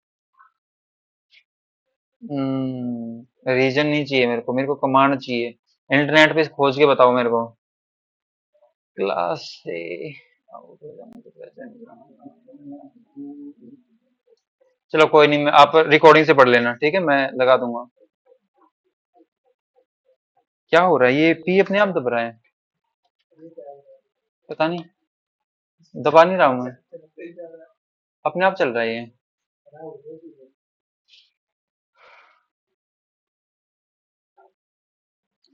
रीजन नहीं चाहिए मेरे को कमांड चाहिए। इंटरनेट पे खोज के बताओ मेरे को। क्लास से चलो कोई नहीं, मैं आप रिकॉर्डिंग से पढ़ लेना, ठीक है, मैं लगा दूंगा। क्या हो रहा है, ये पी अपने आप दब रहा है, पता नहीं, दबा नहीं रहा हूं मैं, अपने आप चल रहा है ये।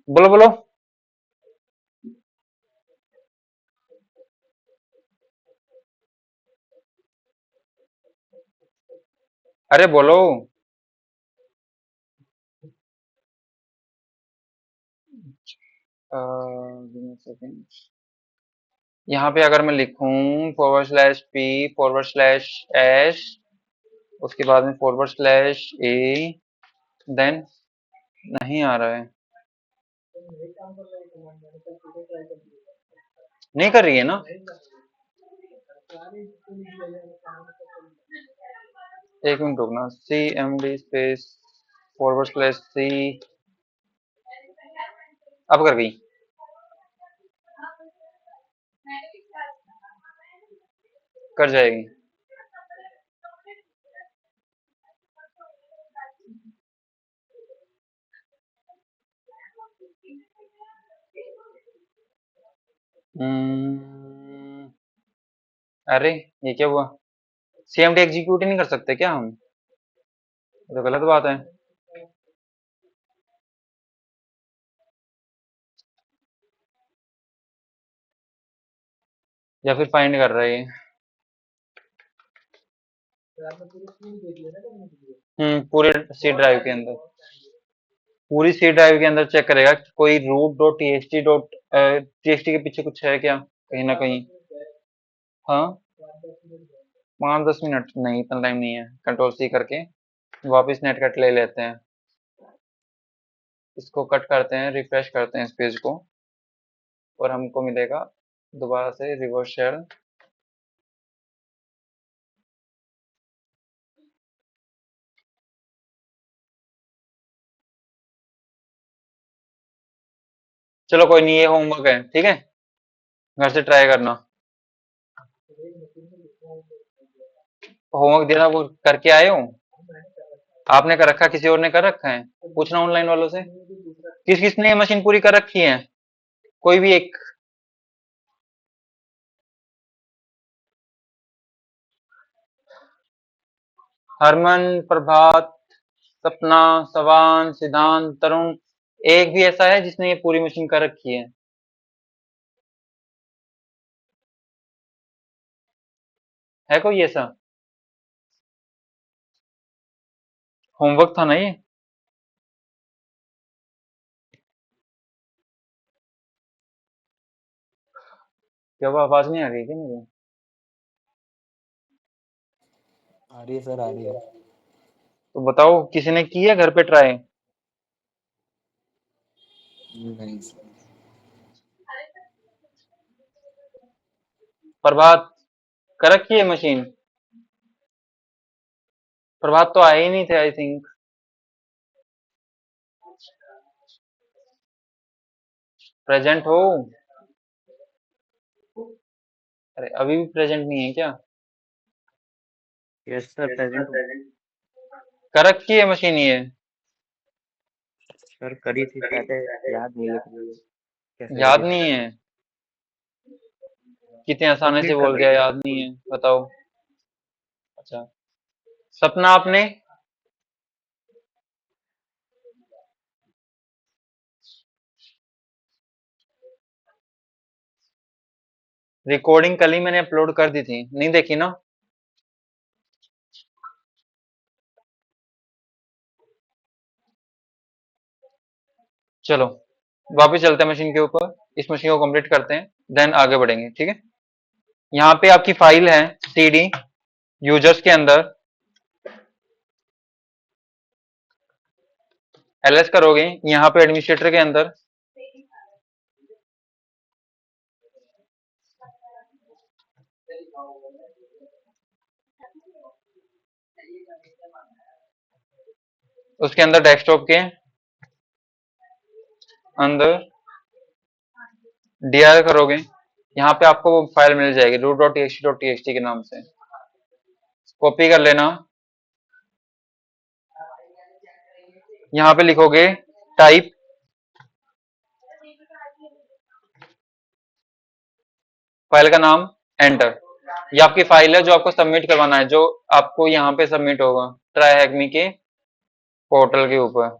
बोलो बोलो, अरे बोलो। सेकंड, यहाँ पे अगर मैं लिखूं forward slash P forward slash S, उसके बाद में फॉरवर्ड स्लैश ए, देन नहीं आ रहा है, नहीं कर रही है ना। एक मिनट रुकना, C M D space forward slash C, अब कर गई। कर जाएगी। हम्म, अरे ये क्या हुआ, सीएमडी एग्जीक्यूट ही नहीं कर सकते क्या हम? ये तो गलत बात है। या फिर फाइंड कर रहा है ये। पूरे सी ड्राइव के अंदर, पूरी सी ड्राइव के अंदर चेक करेगा कि कोई रूट डॉट टीएक्सटी के पीछे कुछ है क्या, कहीं ना कहीं। हाँ, 5-10 मिनट नहीं, इतना टाइम नहीं है। कंट्रोल सी करके वापस नेट कट ले लेते हैं, इसको कट करते हैं, रिफ्रेश करते हैं इस पेज को, और हमको मिलेगा दोबारा से रिवर्स शेल। चलो कोई नहीं, ये होमवर्क है, ठीक है, घर से ट्राई करना। होमवर्क देना, वो करके आए हो? आपने कर रखा, किसी और ने कर रखा है? पूछना ऑनलाइन वालों से, किस किसने ये मशीन पूरी कर रखी है, कोई भी एक। हरमन, प्रभात, सपना, सवान, सिद्धांत, तरुण, एक भी ऐसा है जिसने ये पूरी मशीन कर रखी है कोई ऐसा? होमवर्क था ना ये। क्या वो आवाज नहीं आ रही है क्या मेरी? आ रही है सर, आ रही है। तो बताओ, किसी ने की है घर पे ट्राई? नहीं सर। प्रभात, कर रखी है मशीन? प्रभात तो आए ही नहीं थे आई थिंक। प्रेजेंट हो? अरे अभी भी प्रेजेंट नहीं है क्या? यस सर, प्रेजेंट हूँ। कर रखी है मशीन ये? सर करी थी पहले, याद नहीं लेकिन कैसे याद करी थी। नहीं है? कितने आसानी से कंप्लीट कर बोल दी दिया थी। याद नहीं है, बताओ। अच्छा, सपना आपने रिकॉर्डिंग कल ही मैंने अपलोड कर दी थी, नहीं देखी ना? चलो वापस चलते हैं मशीन के ऊपर, इस मशीन को कंप्लीट करते हैं, देन आगे बढ़ेंगे, ठीक है? यहाँ पे आपकी फाइल है cd यूजर्स के अंदर, ls करोगे यहाँ पे एडमिनिस्ट्रेटर के अंदर, उसके अंदर डेस्कटॉप के अंदर dir करोगे, यहाँ पे आपको वो फाइल मिल जाएगी root.txt के नाम से, कॉपी कर लेना, यहाँ पे लिखोगे टाइप फाइल का नाम, एंटर। ये आपकी फाइल है जो आपको सबमिट करवाना है, जो आपको यहाँ पे सबमिट होगा ट्राई हैकमी के पोर्टल के ऊपर।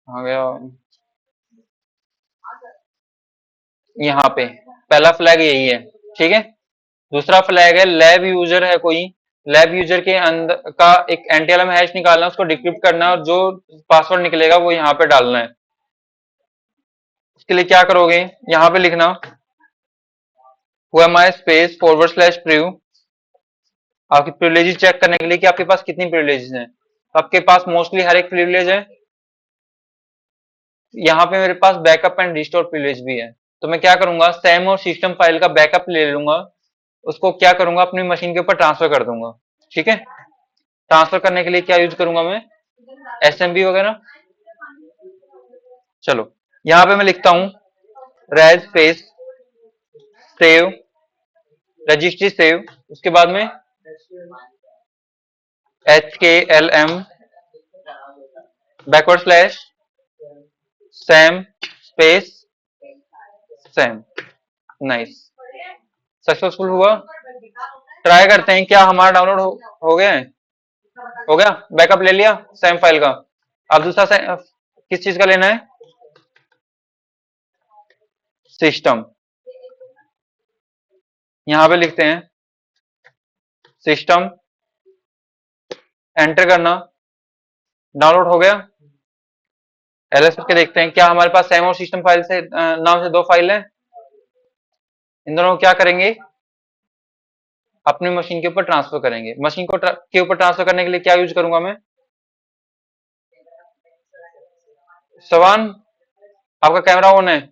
आ गया यहाँ पे, पहला फ्लैग यही है, ठीक है? दूसरा फ्लैग है लैब यूजर है कोई, लैब यूजर के अंदर का एक एंटीएलएम हैश निकालना, उसको डिक्रिप्ट करना और जो पासवर्ड निकलेगा वो यहाँ पे डालना है। उसके लिए क्या करोगे, यहाँ पे लिखना whoami space /priv, आपकी प्रिविलेजेस चेक करने के लिए कि आपके पास कितनी प्रिविलेजेस हैं। आपके पास मोस्टली हर एक प्रिविलेज है, यहाँ पे मेरे पास बैकअप एंड रिस्टोर प्रिविलेज भी है। तो मैं क्या करूंगा, सैम और सिस्टम फाइल का बैकअप ले लूंगा, उसको क्या करूंगा अपनी मशीन के ऊपर ट्रांसफर कर दूंगा, ठीक है? ट्रांसफर करने के लिए क्या यूज करूंगा मैं, एसएमबी वगैरह। चलो यहाँ पे मैं लिखता हूँ reg space save registry save, उसके बाद में HKLM backward slash SAM space SAM. Nice, successful हुआ। ट्राई करते हैं क्या हमारा डाउनलोड हो गया है, हो गया, बैकअप ले लिया सैम फाइल का। अब दूसरा किस चीज का लेना है, सिस्टम। यहां पे लिखते हैं सिस्टम, एंटर करना, डाउनलोड हो गया। एलएस करके देखते हैं क्या हमारे पास सैम और सिस्टम फाइल से नाम से दो फाइल है। इन दोनों को क्या करेंगे, अपनी मशीन के ऊपर ट्रांसफर करेंगे। मशीन को के ऊपर ट्रांसफर करने के लिए क्या यूज करूंगा मैं, सवान आपका कैमरा ऑन है?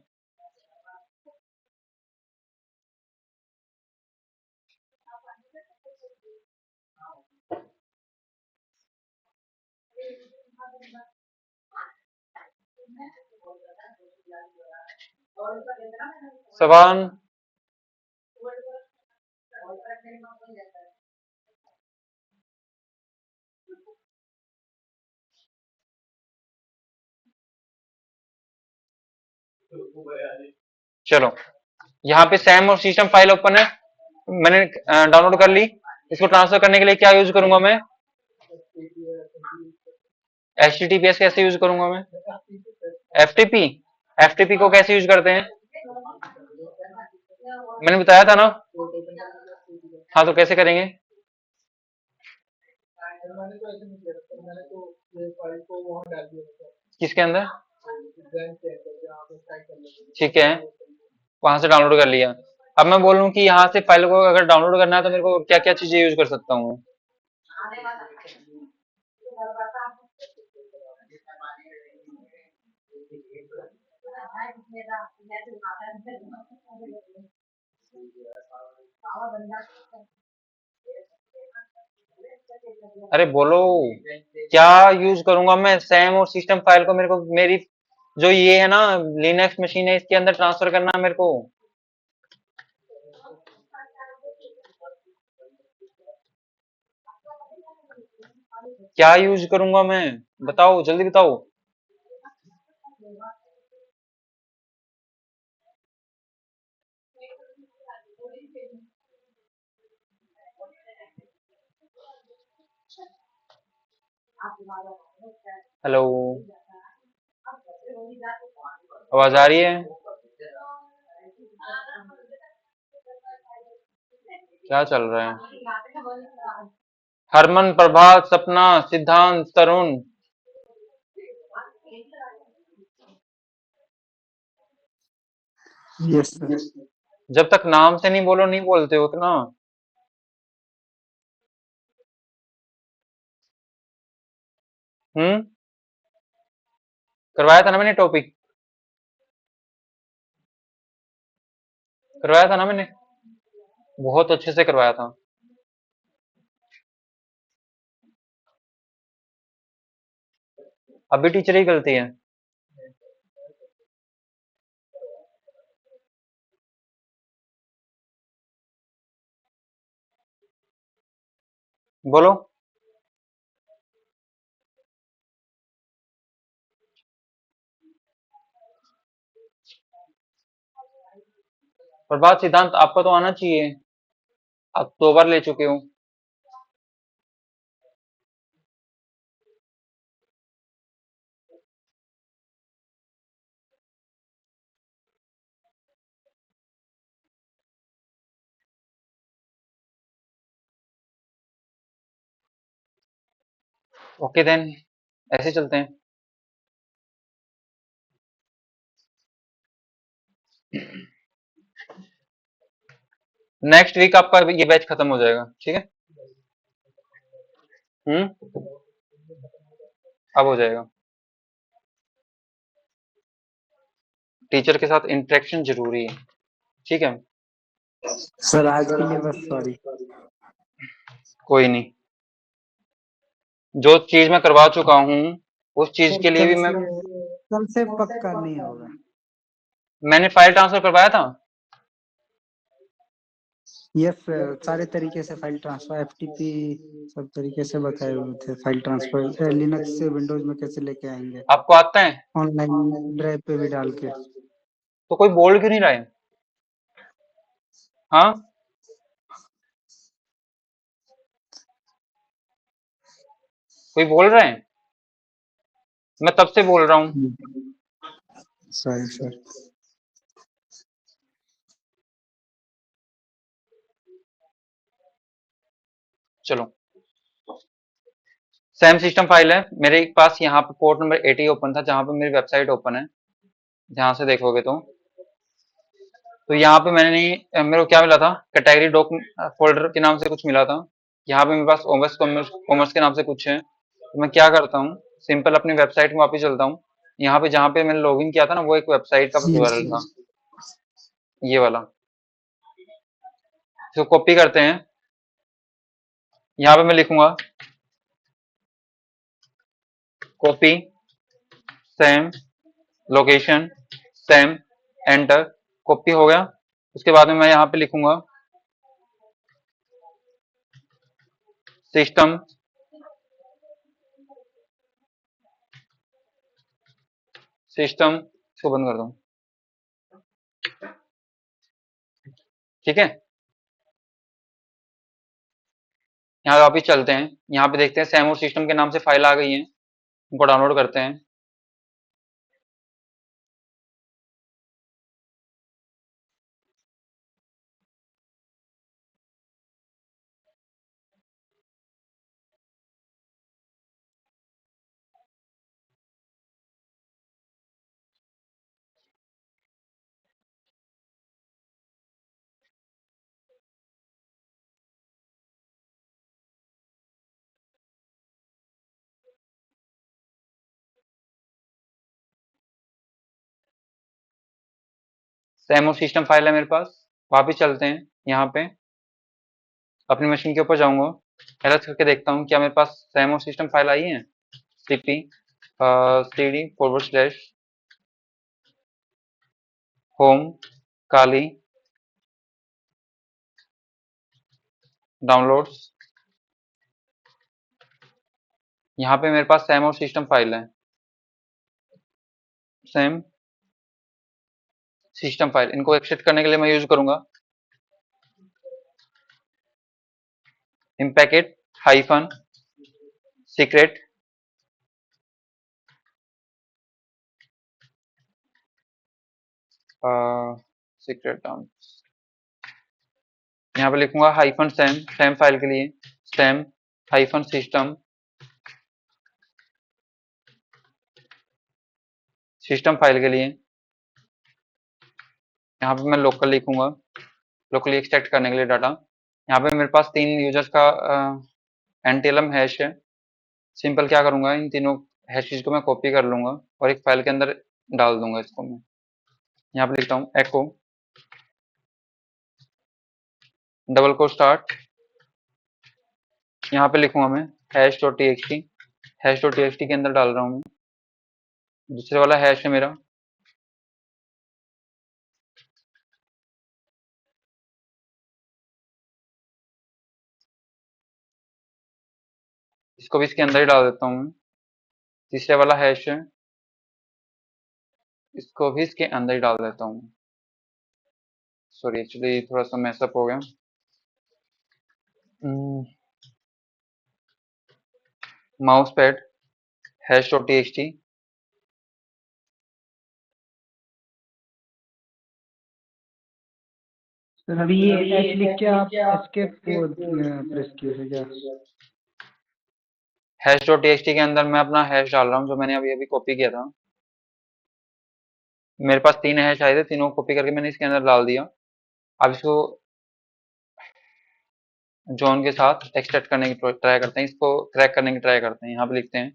सवान चलो यहाँ पे सैम और सिस्टम फाइल ओपन है, मैंने डाउनलोड कर ली। इसको ट्रांसफर करने के लिए क्या यूज करूंगा मैं, HTTPS कैसे यूज करूंगा मैं, FTP। FTP को कैसे यूज करते हैं, मैंने बताया था ना। हाँ तो कैसे करेंगे, किसके अंदर, ठीक है, वहां से डाउनलोड कर लिया। अब मैं बोलूं कि यहाँ से फाइल को अगर डाउनलोड करना है तो मेरे को क्या क्या चीजें यूज कर सकता हूँ, अरे बोलो क्या यूज करूंगा मैं, सैम और सिस्टम फाइल को मेरे को मेरी जो ये है ना लिनक्स मशीन है इसके अंदर ट्रांसफर करना है मेरे को। क्या यूज करूंगा मैं, बताओ जल्दी बताओ। हेलो, आवाज आ रही है? क्या चल रहा है? हरमन, प्रभात, सपना, सिद्धांत, तरुण। Yes sir. जब तक नाम से नहीं बोलो नहीं बोलते हो ना। हम्म, करवाया था ना मैंने टॉपिक, करवाया था ना मैंने, बहुत अच्छे से करवाया था। अभी टीचर ही गलती है। बोलो। प्रभात, सिद्धांत, आपका तो आना चाहिए, आप 2 बार ले चुके हो। ओके देन, ऐसे चलते हैं। नेक्स्ट वीक आपका ये बैच खत्म हो जाएगा, ठीक है? अब हो जाएगा। टीचर के साथ इंटरेक्शन जरूरी है, ठीक है? सर आज के लिए बस सॉरी। कोई नहीं, जो चीज मैं करवा चुका हूँ उस चीज सर के लिए भी मैं, कल से पक्का नहीं होगा। मैंने फाइल ट्रांसफर करवाया था। यस सर, सारे तरीके से फाइल ट्रांसफर, एफटीपी सब तरीके से बताए हुए थे। फाइल ट्रांसफर लिनक्स से विंडोज में कैसे लेके आएंगे, आपको आता है ऑनलाइन ड्राइव पे भी डाल के। तो कोई बोल क्यों नहीं रहा है? हाँ, कोई बोल रहा है? मैं तब से बोल रहा हूँ। Sorry sir. चलो, सेम सिस्टम फाइल है मेरे पास, यहाँ पे पोर्ट नंबर 80 ओपन था, जहां पे मेरी वेबसाइट ओपन है, ध्यान से देखोगे तो यहाँ पे मैंने, मेरे को क्या मिला था, कैटेगरी डॉक फोल्डर के नाम से कुछ मिला था। यहाँ पे मेरे पास ओमएस कॉमर्स के नाम से कुछ है। तो मैं क्या करता हूँ, सिंपल अपनी वेबसाइट में वापस चलता हूँ। यहाँ पे जहाँ पे मैंने लॉगिन किया था ना, वो एक वेबसाइट का यूआरएल था, ये वाला। इसको कॉपी करते हैं, यहाँ पे मैं लिखूंगा copy same location same enter, copy हो गया। उसके बाद में मैं यहाँ पे लिखूंगा सिस्टम सिस्टम, इसको बंद कर दूं, ठीक है? यहाँ वापिस चलते हैं, यहाँ पे देखते हैं सैमो सिस्टम के नाम से फाइल आ गई है, उनको डाउनलोड करते हैं। सैमो सिस्टम फाइल है मेरे पास, वापिस चलते हैं। यहाँ पे अपनी मशीन के ऊपर जाऊंगा, एलएस करके देखता हूँ क्या मेरे पास सैमो सिस्टम फाइल आई है। cp cd /home काली डाउनलोड्स, यहाँ पे मेरे पास सैमो सिस्टम फाइल है, सेम सिस्टम फाइल। इनको एक्सेप्ट करने के लिए मैं यूज करूंगा impacted हाइफन सीक्रेट सीक्रेट यहाँ पे लिखूंगा हाइफन सैम, सैम फाइल के लिए Sam hyphen system, system file के लिए यहाँ पे मैं लोकल लिखूंगा, लोकली एक्सट्रैक्ट करने के लिए डाटा। यहाँ पे मेरे पास 3 यूजर्स का एनटीएलएम हैश है। सिंपल क्या करूंगा, इन तीनों हैशेस को मैं कॉपी कर लूंगा और एक फाइल के अंदर डाल दूंगा इसको मैं। यहाँ पे लिखता हूँ एको डबल को स्टार्ट, यहाँ पे लिखूंगा मैं hash dot T X T, hash dot T X T के अंदर डाल रहा हूँ मैं। दूसरे वाला हैश है मेरा, इसको भी इसके अंदर ही डाल देता हूँ मैं। तीसरे वाला हैश है, इसको भी इसके अंदर ही डाल देता हूँ। सॉरी एक्चुअली थोड़ा सा मैसअप हो गया। Mouse pad hash dot T X T, sir अभी ये एच लिख के आप एस्केप प्रेस किए थे क्या? Hash dot T X T के अंदर मैं अपना हैश डाल रहा हूँ जो मैंने अभी अभी कॉपी किया था। मेरे पास 3 हैश आए थे, तीनों कॉपी करके मैंने इसके अंदर डाल दिया। अब इसको जोन के साथ एक्सट्रैक्ट करने की ट्राई करते हैं, इसको क्रैक करने की ट्राई करते हैं। यहाँ पे लिखते हैं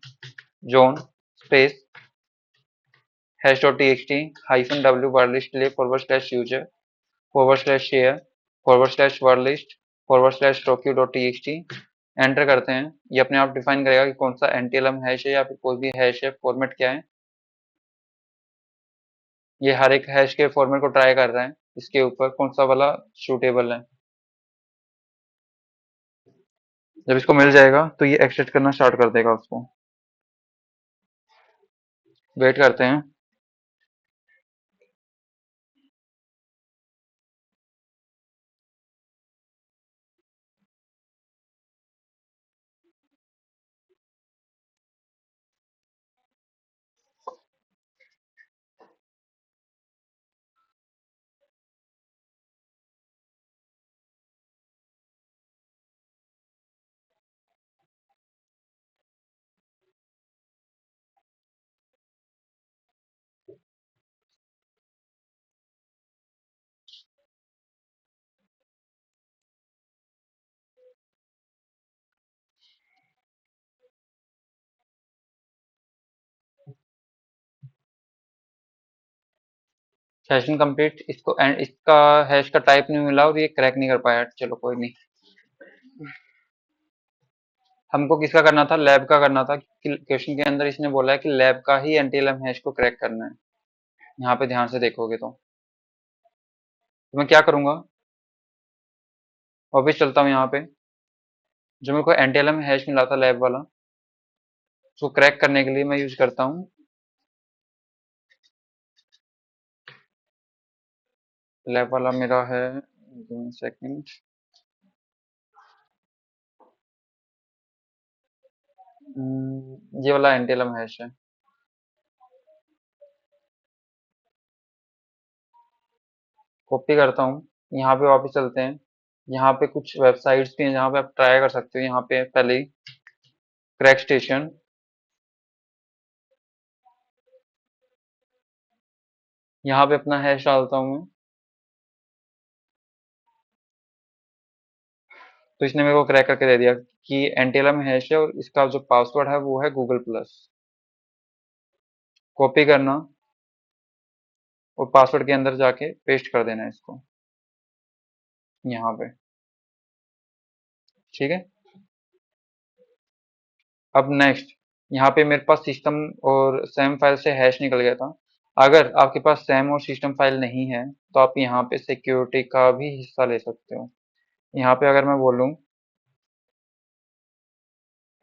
John space hash dot T X T hyphen W word list के लिए forward slash user forward slash share forward slash word list forward slash rockyou dot T X T. Enter करते हैं, ये अपने आप डिफाइन करेगा कि कौन सा एनटीएलएम हैश है या फिर कोई भी हैश है, फॉर्मेट क्या है। ये हर एक हैश के फॉर्मेट को ट्राई कर रहा है, इसके ऊपर कौन सा वाला सूटेबल है। जब इसको मिल जाएगा तो ये एक्सट्रैक्ट करना स्टार्ट कर देगा उसको। वेट करते हैं। सेशन कंप्लीट, इसको इसका हैश का टाइप नहीं मिला और ये क्रैक नहीं कर पाया। चलो कोई नहीं, हमको किसका करना था, लैब का करना था। क्वेश्चन के अंदर इसने बोला है कि लैब का ही एनटीएलएम हैश को क्रैक करना है। यहाँ पे ध्यान से देखोगे तो मैं क्या करूंगा, वापिस चलता हूँ यहाँ पे। जो मेरे को एनटीएलएम हैश मिला था लैब वाला, उसको क्रैक करने के लिए मैं यूज करता हूँ लैब वाला मेरा है, सेकंड, ये वाला एनटीएलएम हैश है। कॉपी करता हूँ, यहाँ पे वापस चलते हैं। यहाँ पे कुछ वेबसाइट्स भी हैं जहाँ पे आप ट्राई कर सकते हो। यहाँ पे पहले क्रैक स्टेशन, यहाँ पे अपना हैश डालता हूँ मैं। तो इसने मेरे को क्रैक करके दे दिया कि एनटीएलएम हैश है और इसका जो पासवर्ड है वो है गूगल प्लस। कॉपी करना और पासवर्ड के अंदर जाके पेस्ट कर देना इसको यहाँ पे, ठीक है। अब नेक्स्ट, यहाँ पे मेरे पास सिस्टम और सैम फाइल से हैश निकल गया था। अगर आपके पास सैम और सिस्टम फाइल नहीं है तो आप यहाँ पे सिक्योरिटी का भी हिस्सा ले सकते हो। यहाँ पे अगर मैं बोलूँ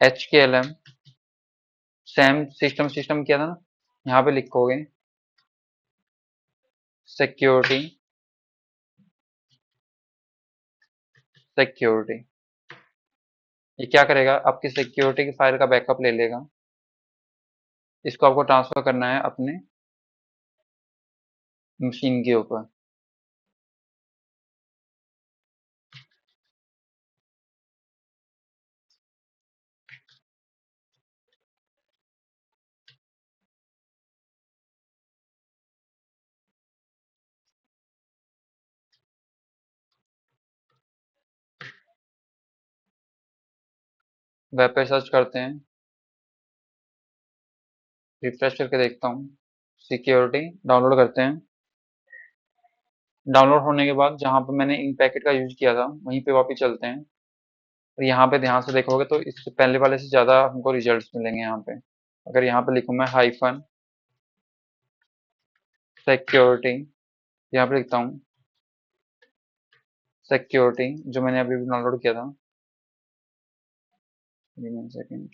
HKLM सैम सिस्टम सिस्टम किया था ना, यहाँ पे लिखोगे सिक्योरिटी सिक्योरिटी, ये क्या करेगा, आपकी सिक्योरिटी की फाइल का बैकअप ले लेगा। इसको आपको ट्रांसफर करना है अपने मशीन के ऊपर। वेब पे सर्च करते हैं, रिफ्रेश करके देखता हूँ, सिक्योरिटी डाउनलोड करते हैं। डाउनलोड होने के बाद जहाँ पे मैंने इन पैकेट का यूज किया था वहीं पे वापस चलते हैं, और यहाँ पे ध्यान से देखोगे तो इससे पहले वाले से ज़्यादा हमको रिजल्ट्स मिलेंगे यहाँ पे। अगर यहाँ पे लिखूँ मैं हाइफन सिक्योरिटी, यहाँ पे लिखता हूँ सिक्योरिटी, जो मैंने अभी भी डाउनलोड किया था। सेकेंड,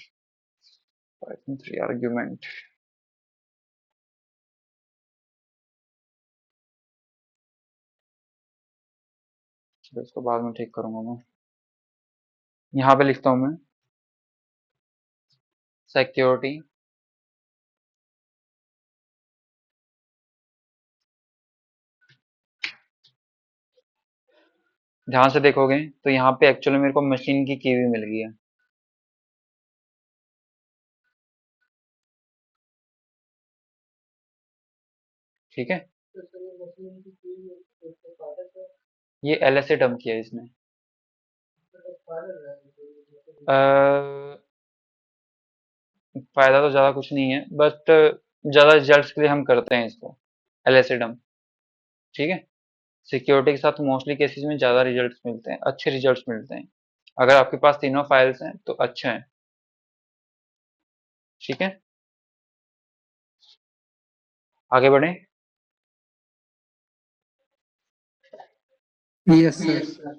पाइथन 3 आर्ग्यूमेंट, चलो इसको बाद में ठीक करूंगा मैं। यहाँ पे लिखता हूँ मैं सिक्योरिटी, ध्यान से देखोगे तो यहाँ पे एक्चुअली मेरे को मशीन की भी मिल गई है। ठीक है, ये LSA डंप किया है इसने। फायदा तो ज्यादा कुछ नहीं है, बट ज्यादा रिजल्ट्स के लिए हम करते हैं इसको, LSA डंप। ठीक है, सिक्योरिटी के साथ मोस्टली केसेस में ज्यादा रिजल्ट्स मिलते हैं, अच्छे रिजल्ट्स मिलते हैं। अगर आपके पास तीनों फाइल्स हैं तो अच्छे हैं। ठीक है, आगे बढ़े। Yes sir.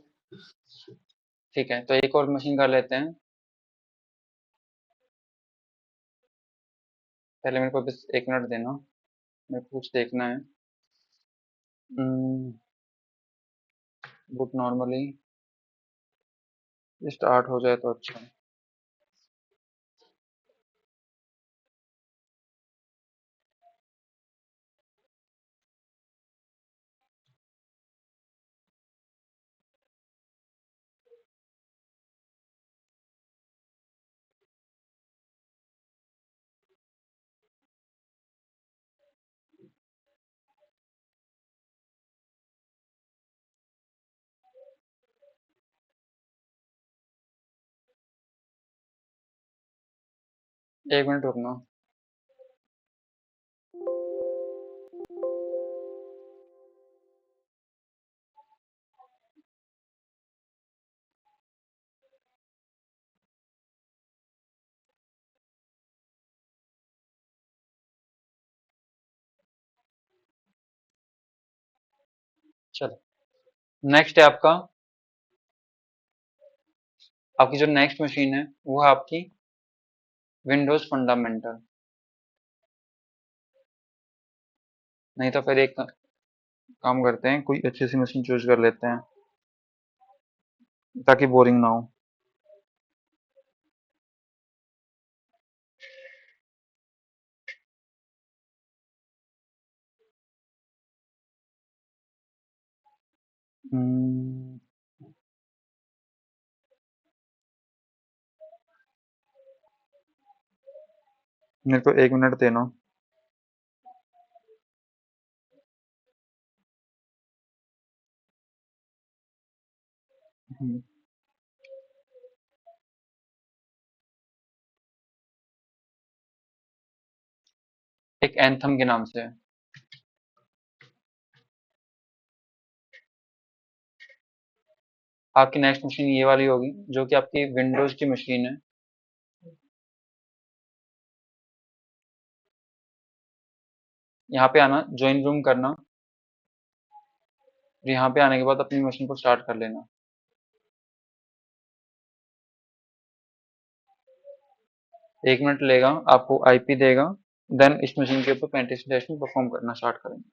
ठीक है, तो एक और मशीन कर लेते हैं। पहले मेरे को बस 1 मिनट देना, मेरे को कुछ देखना है। बुक नॉर्मली स्टार्ट हो जाए तो अच्छा है। एक मिनट रुकना। चलो, नेक्स्ट है आपकी जो नेक्स्ट मशीन है वो है आपकी विंडोज फंडामेंटल। नहीं तो फिर एक काम करते हैं, कोई अच्छी सी मशीन चूज कर लेते हैं ताकि बोरिंग ना हो। हम्म, मेरे को 1 मिनट देना। हम्म, एक एंथम के नाम से है। आपकी नेक्स्ट मशीन ये वाली होगी जो कि आपकी विंडोज की मशीन है। यहाँ पे आना, ज्वाइन रूम करना, यहाँ पे आने के बाद अपनी मशीन को स्टार्ट कर लेना। 1 मिनट लेगा, आपको IP देगा, देन इस मशीन के ऊपर पेंटेस्टेशन परफॉर्म करना स्टार्ट करेंगे।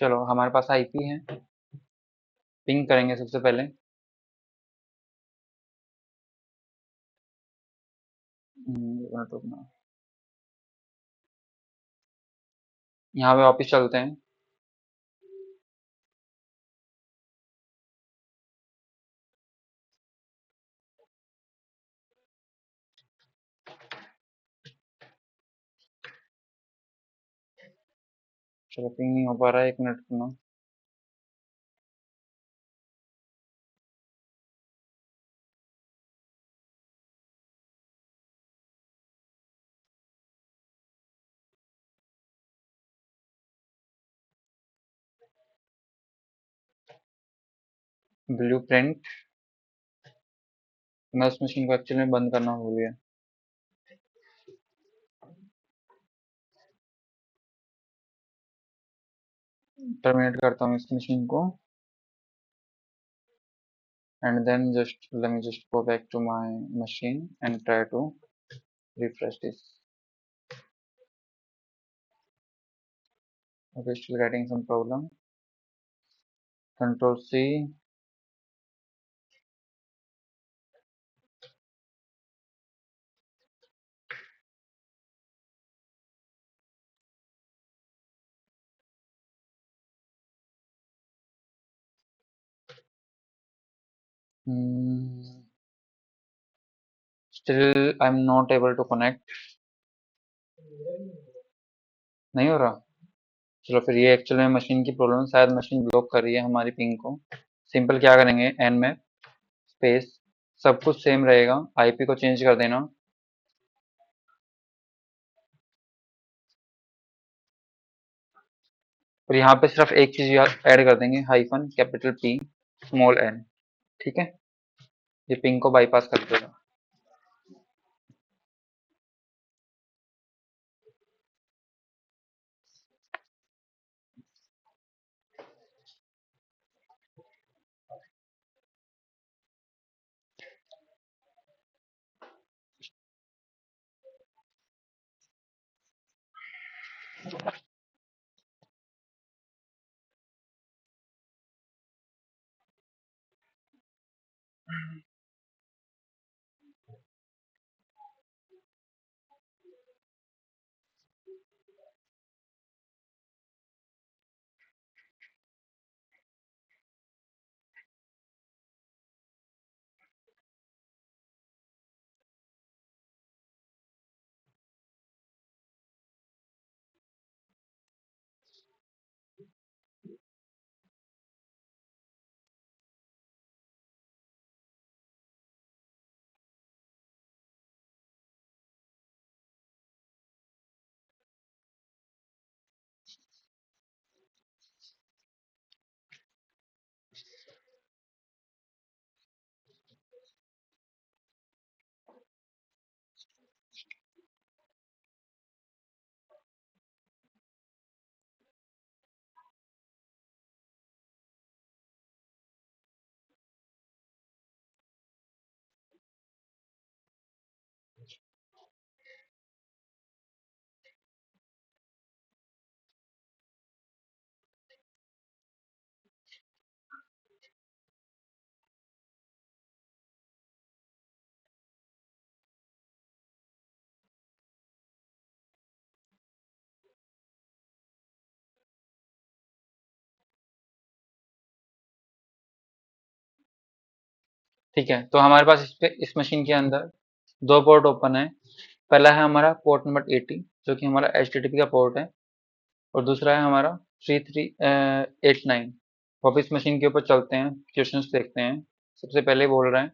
चलो हमारे पास आईपी है, पिंग करेंगे सबसे पहले। एक मिनट रुकना, यहाँ पे वापस चलते हैं। चलो पिंग नहीं हो पा रहा है, 1 मिनट रुकना। ब्लूप्रिंट, मैं उस मशीन को एक्चुअली में बंद करना भूल गया। टर्मिनेट करता हूँ इस मशीन को, and then just let me just go back to my machine and try to refresh this. Okay, still getting some problem. Control C. Still I'm not able to connect. नहीं हो रहा। चलो फिर ये एक्चुअली में machine की problem, शायद machine block कर रही है हमारी पिंग को। सिंपल क्या करेंगे, nmap स्पेस, सब कुछ सेम रहेगा, आईपी को चेंज कर देना। और यहाँ पे सिर्फ एक चीज ऐड कर देंगे, hyphen capital P small n। ठीक है, ये पिंग को बाईपास कर देगा। ठीक है, तो हमारे पास इस मशीन के अंदर दो पोर्ट ओपन है। पहला है हमारा पोर्ट नंबर 80 जो कि हमारा HTTP का पोर्ट है, और दूसरा है हमारा 3389। वापस मशीन के ऊपर चलते हैं, क्वेश्चंस देखते हैं। सबसे पहले बोल रहे हैं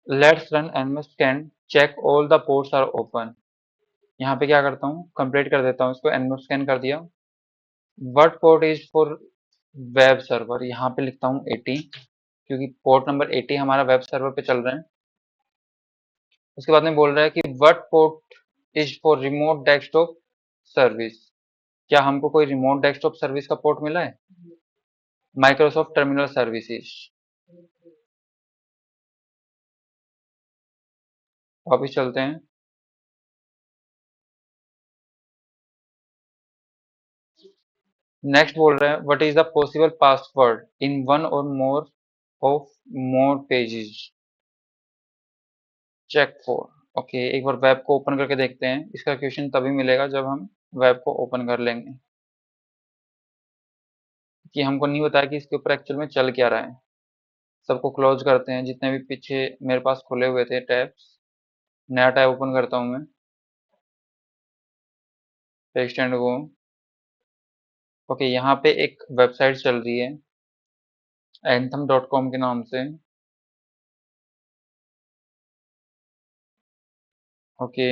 let's run nmap scan check all the ports are open. यहाँ पे क्या करता हूँ, कंप्लीट कर देता हूँ इसको। nmap scan कर दिया। What port is for web server, यहाँ पे लिखता हूँ 80 क्योंकि पोर्ट नंबर 80 हमारा वेब सर्वर पे चल रहा है। उसके बाद में बोल रहा है कि what port is for remote desktop service. क्या हमको कोई रिमोट डेस्कटॉप सर्विस का पोर्ट मिला है? Microsoft terminal services. वापिस चलते हैं। नेक्स्ट बोल रहे हैं what is the possible password in one और मोर पेजेस चेक फॉर। ओके, एक बार वेब को ओपन करके देखते हैं। इसका क्वेश्चन तभी मिलेगा जब हम वेब को ओपन कर लेंगे, कि हमको नहीं बताया कि इसके ऊपर एक्चुअल में चल क्या रहा है। सबको क्लोज करते हैं, जितने भी पीछे मेरे पास खुले हुए थे टैब्स। नया टैब ओपन करता हूँ मैं, पेस्ट एंड गो। ओके, यहाँ पे एक वेबसाइट चल रही है anthem.com के नाम से। ओके,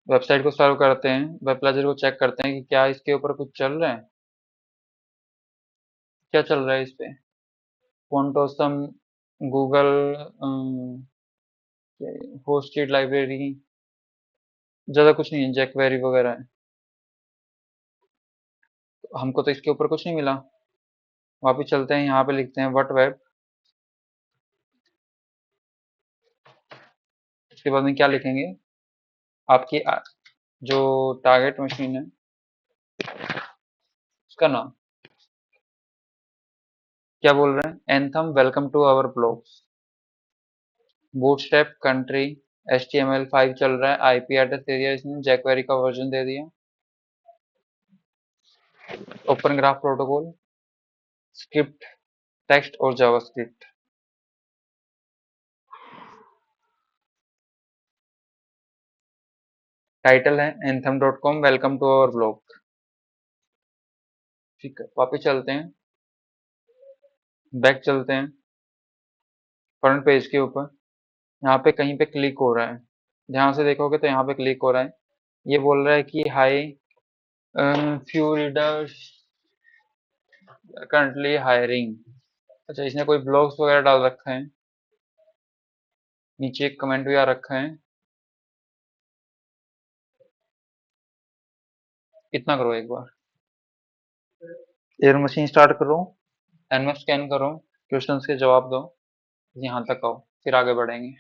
वेबसाइट को सर्व करते हैं, वेब ब्राउज़र को चेक करते हैं कि क्या इसके ऊपर कुछ चल रहा है। क्या चल रहा है इस पे? फोंटोसम, गूगल होस्टेड लाइब्रेरी, ज़्यादा कुछ नहीं है, जैकवेरी वगैरह है। हमको तो इसके ऊपर कुछ नहीं मिला। वापिस चलते हैं, यहाँ पे लिखते हैं व्हाट वेब। इसके बाद में क्या लिखेंगे? आपकी जो टारगेट मशीन है उसका नाम क्या बोल रहे हैं? Anthem welcome to our blogs. Bootstrap country HTML5 चल रहा है। आईपी एड्रेस दे दिया इसने, जैकवेरी का वर्जन दे दिया। Open graph protocol, script, text और जावास्क्रिप्ट। टाइटल है anthem.com welcome to our blog. ठीक है, वापस चलते हैं, बैक चलते हैं फ्रंट पेज के ऊपर। यहाँ पे कहीं पे क्लिक हो रहा है, ध्यान से देखोगे तो यहाँ पे क्लिक हो रहा है। ये बोल रहा है कि high few readers currently hiring. अच्छा, इसने कोई ब्लॉग्स वगैरह डाल रखा है। नीचे एक कमेंट भी आ रखा है। इतना करो, एक बार एयर मशीन स्टार्ट करो, एनएफ स्कैन करो, क्वेश्चंस के जवाब दो, यहाँ तक आओ, फिर आगे बढ़ेंगे।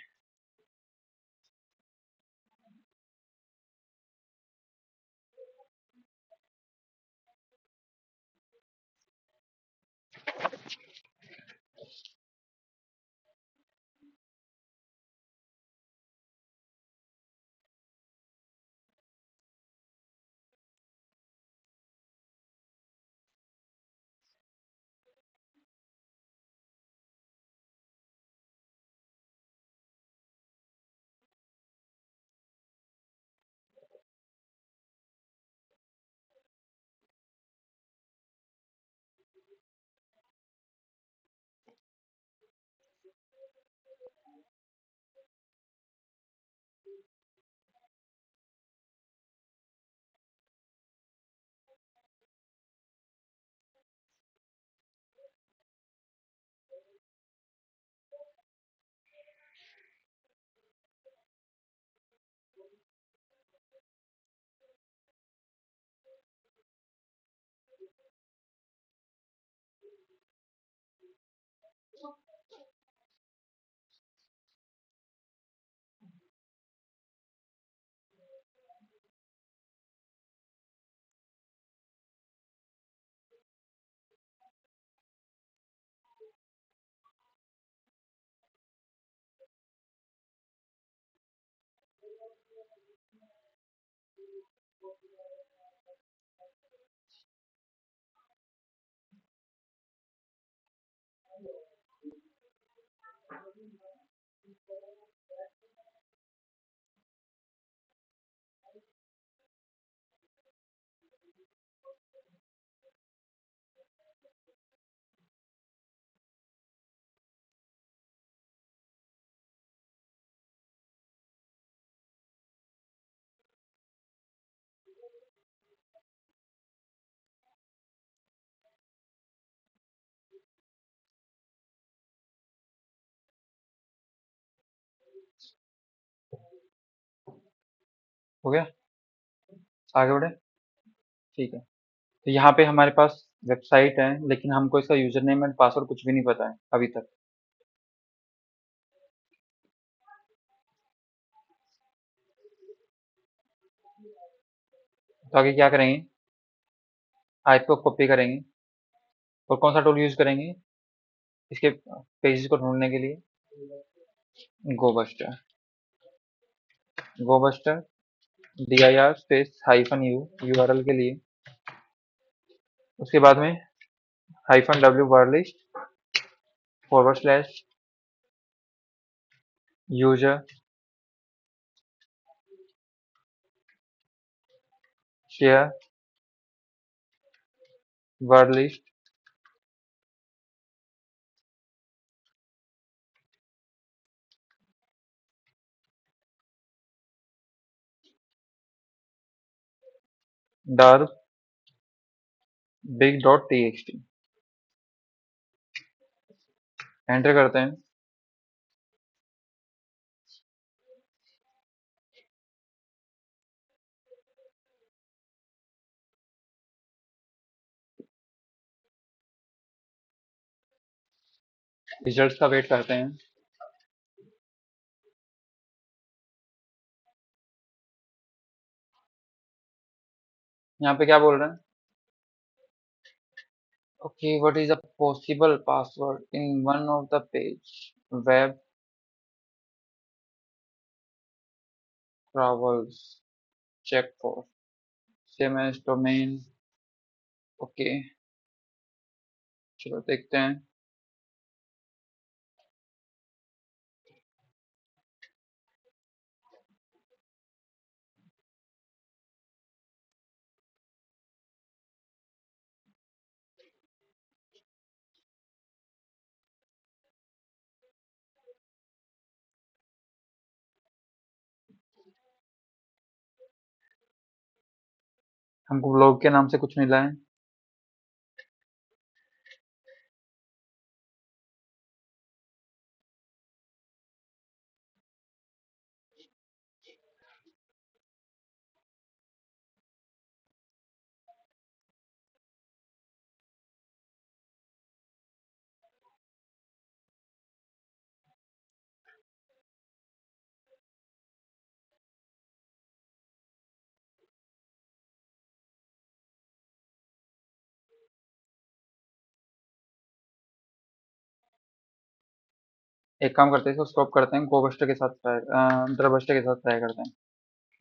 हो गया, आगे बढ़े। ठीक है, तो यहाँ पे हमारे पास वेबसाइट है, लेकिन हमको इसका यूजर नेम एंड पासवर्ड कुछ भी नहीं पता है अभी तक। तो आगे क्या करेंगे, आयत को कॉपी करेंगे और कौन सा टूल यूज करेंगे इसके पेजेस को ढूंढने के लिए, गोबस्टर। गोबस्टर dir स्पेस -u URL के लिए, उसके बाद में -w word list /user share word list डर big.txt। एंटर करते हैं। रिजल्ट्स का वेट करते हैं। यहाँ पे क्या बोल रहे हैं, okay what is the possible password in one of the page web travels check for same as domain. Okay चलो देखते हैं। हमको ब्लॉग के नाम से कुछ मिला है। एक काम करते हैं, इसको स्टॉप करते हैं, गोबस्टर के साथ ट्राई डरबस्टर के साथ ट्राई करते हैं।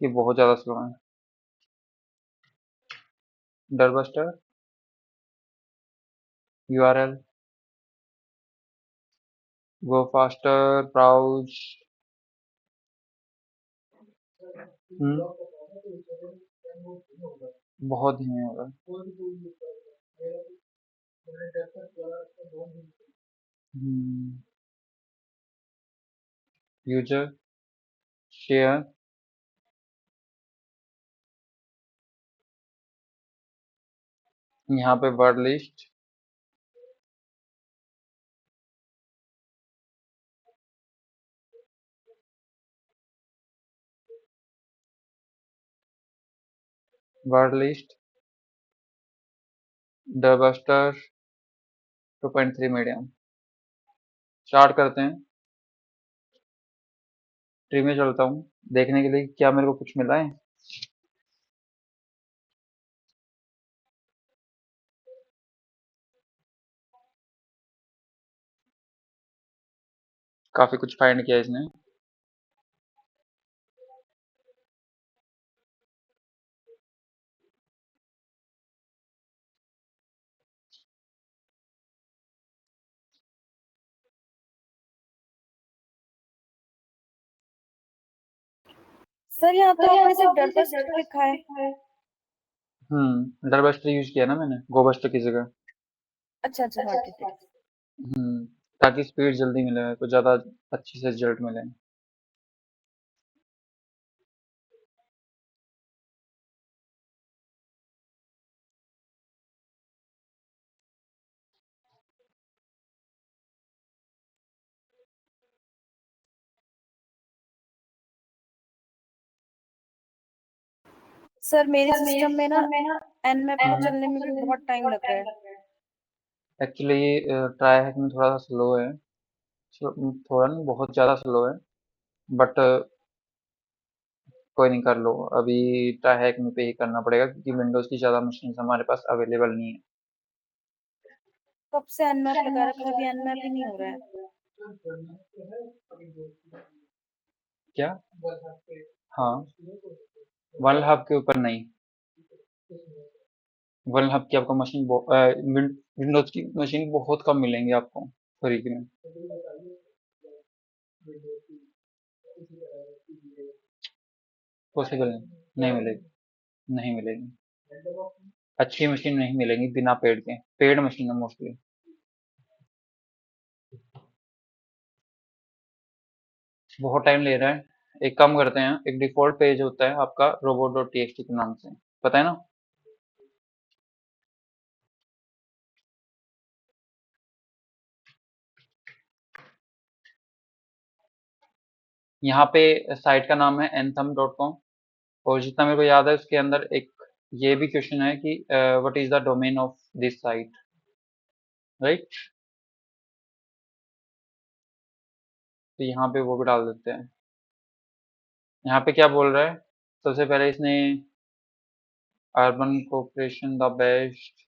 ये बहुत ज़्यादा स्लो है। डरबस्टर URL गो फास्टर ब्राउज। बहुत धीमे हो रहा है। यूजर शेयर यहाँ पे वर्ड लिस्ट डरबस्टर 2.3 मीडियम। स्टार्ट करते हैं। ट्री में चलता हूँ देखने के लिए क्या मेरे को कुछ मिला है। काफी कुछ फाइंड किया इसने। सर यहाँ तो आपने सिर्फ डरबस्ट लिखा है। डरबस्टर यूज किया ना मैंने गोबस्टर की जगह। अच्छा अच्छा हाँ ठीक है। ताकि स्पीड जल्दी मिले, मेरे को ज्यादा अच्छी से रिजल्ट मिले। सर मेरे सिस्टम में ना nmap को चलने में भी बहुत टाइम लग रहा है। एक्चुअली ये ट्राई हैक में थोड़ा सा स्लो है, थोड़ा नहीं बहुत ज़्यादा स्लो है, बट कोई नहीं, कर लो। अभी ट्राई में पे ही करना पड़ेगा क्योंकि विंडोज की ज़्यादा मशीन हमारे पास अवेलेबल नहीं है। कब से एनमैप लगा रखा है, अभी एनमैप ही नहीं हो रहा है। क्या? हाँ, वर्ल्ड हब के ऊपर नहीं। वर्ल्ड हब की आपको मशीन विंडोज की मशीन बहुत कम मिलेंगी आपको फ्री में। पॉसिबल नहीं मिलेगी, नहीं मिलेगी। अच्छी मशीन नहीं मिलेंगी बिना पेड के, पेड मशीन है मोस्टली। बहुत टाइम ले रहा है। एक काम करते हैं, एक डिफॉल्ट पेज होता है आपका robot.txt के नाम से, पता है ना? यहाँ पे साइट का नाम है anthem.com, और जितना मेरे को याद है उसके अंदर एक ये भी क्वेश्चन है कि what is the domain of this site, right? तो यहाँ पे वो भी डाल देते हैं। यहाँ पे क्या बोल रहा है? सबसे पहले इसने urban cooperation the best.